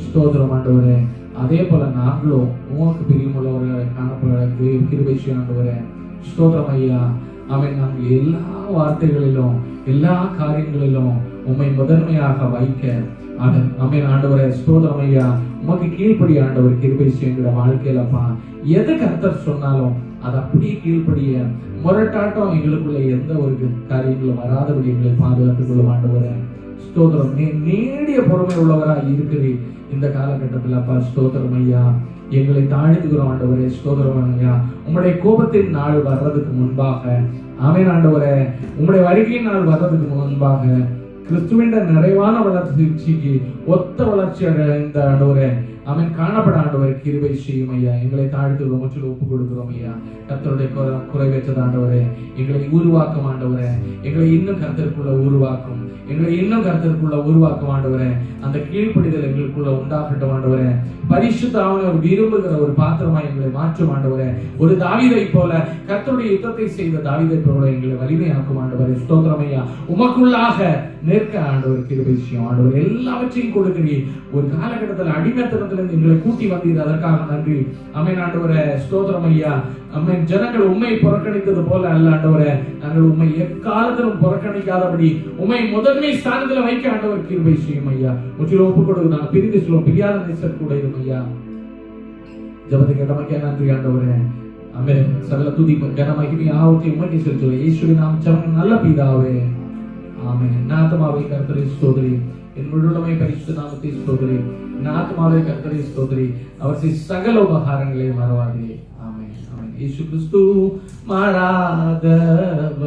A: ஸ்தோத்திரம் ஆண்டவரே. அதே போல நாங்களும் உமக்கு பிரியமுள்ளவரை காணப்பட கிருபை செய்யும் ஆண்டவரே. ஸ்தோத்திரம் ஐயா. ஆமென். நாங்கள் எல்லா வார்த்தைகளிலும் எல்லா காரியங்களிலும் உம்மை முதன்மையாக வைக்க ஆமென் ஆண்டவரே. ஸ்தோத்திரம் ஐயா. உமக்கு கீழ்ப்படி ஆண்டவர் கிருபை செய்யுங்கிற வாழ்க்கையிலப்பா எது கர்த்தர் சொன்னாலும் அது அப்படியே கீழ்ப்படிய முரட்டாட்டம் எங்களுக்குள்ள எந்த ஒரு காரியங்களும் வராதபடி எங்களை பாதுகாத்துக் கொள்ளும் ஆண்டவரே. ஸ்தோத்திரம். நீடிய பொறுமை உள்ளவரா இருக்கிறீ இந்த காலகட்டத்தில் அப்பா. ஸ்தோத்திரம் ஐயா. எங்களை தாழ்த்துகிறோம் ஆண்டவரே. ஸ்தோத்திரம் ஐயா. உம்முடைய கோபத்தின் நாள் வர்றதுக்கு முன்பாக, ஆமென் ஆண்டவரே, உம்முடைய வருகையின் நாள் வர்றதுக்கு முன்பாக கிறிஸ்துவின் நிறைவான வளர்ச்சிக்கு ஒத்த வளர்ச்சி இந்த ஆண்டவரே அவன் காணப்பட ஆண்டவரை கிருபை செய்யும் ஐயா. எங்களை தாழ்த்துகிறோம், முற்றிலும் ஒப்பு கொடுக்கிறோம் ஐயா. கர்த்தருடைய குறைவேற்றது ஆண்டவரே. எங்களை உருவாக்கும் ஆண்டவரே. எங்களை இன்னும் கர்த்தருக்குள்ள உருவாக்கும். எங்களை இன்னும் கர்த்தருக்குள்ள உருவாக்கும் ஆண்டவரே. அந்த கீழ்ப்படிதல் எங்களுக்குள்ள உண்டாகட்டும் ஆண்டவரே. பரிசுத்த ஆவியானவர் விரும்புகிற ஒரு பாத்திரமா எங்களை மாற்றும் ஆண்டவரே. ஒரு தாவீதை போல, கர்த்தருடைய யுத்தத்தை செய்த தாவீதை போல எங்களை வலிமையாக்கும் ஆண்டவரே. ஸ்தோத்திரம் ஐயா. உமக்குள்ளாக நிற்க ஆண்டவர் கிருபை செய்யும் ஆண்டவர். எல்லாவற்றையும் கொடுக்கிறீர். ஒரு காலகட்டத்தில் அடிமைத்தனத்திலிருந்து எங்களை கூட்டி வந்தீர், அதற்காக நன்றி. ஆமென் ஆண்டவரே. ஸ்தோத்திரம் ஐயா. ஆமென். ஜனங்கள் உம்மை புறக்கணித்தது போல அல்ல ஆண்டவரே, நாங்கள் உம்மை எக்காலத்திலும் புறக்கணிக்காதபடி உம்மை முதன்மை ஸ்தானத்தில் வைக்க ஆண்டவர் கிருபை செய்யும் ஐயா. முற்றிலும் ஒப்புக் கொடுத்து நாங்கள் பிரிந்து சொல்லுவோம். பிரியாத நேசர் கூட இருக்கும் ஐயா. ஜெபத்தை கேட்டமைக்க நன்றி ஆண்டவரே. ஆமென். சகல துதி கனமகிமை யாவற்றையும் உமக்கே செலுத்துவோம். இயேசுவின் நாமத்தில் நல்ல பிதாவே. ஆமென். என் ஆத்துமாவை கர்த்தரை ஸ்தோத்திரி, என் முழுமை பரிசுத்த நாமத்தை ஸ்தோத்திரி. என் ஆத்துமாவை கர்த்தரை ஸ்தோத்திரி, அவர் சகல உபகாரங்களை மறவாதே. ஆமென். ஆமென். இயேசு கிறிஸ்து மாறாதவர்.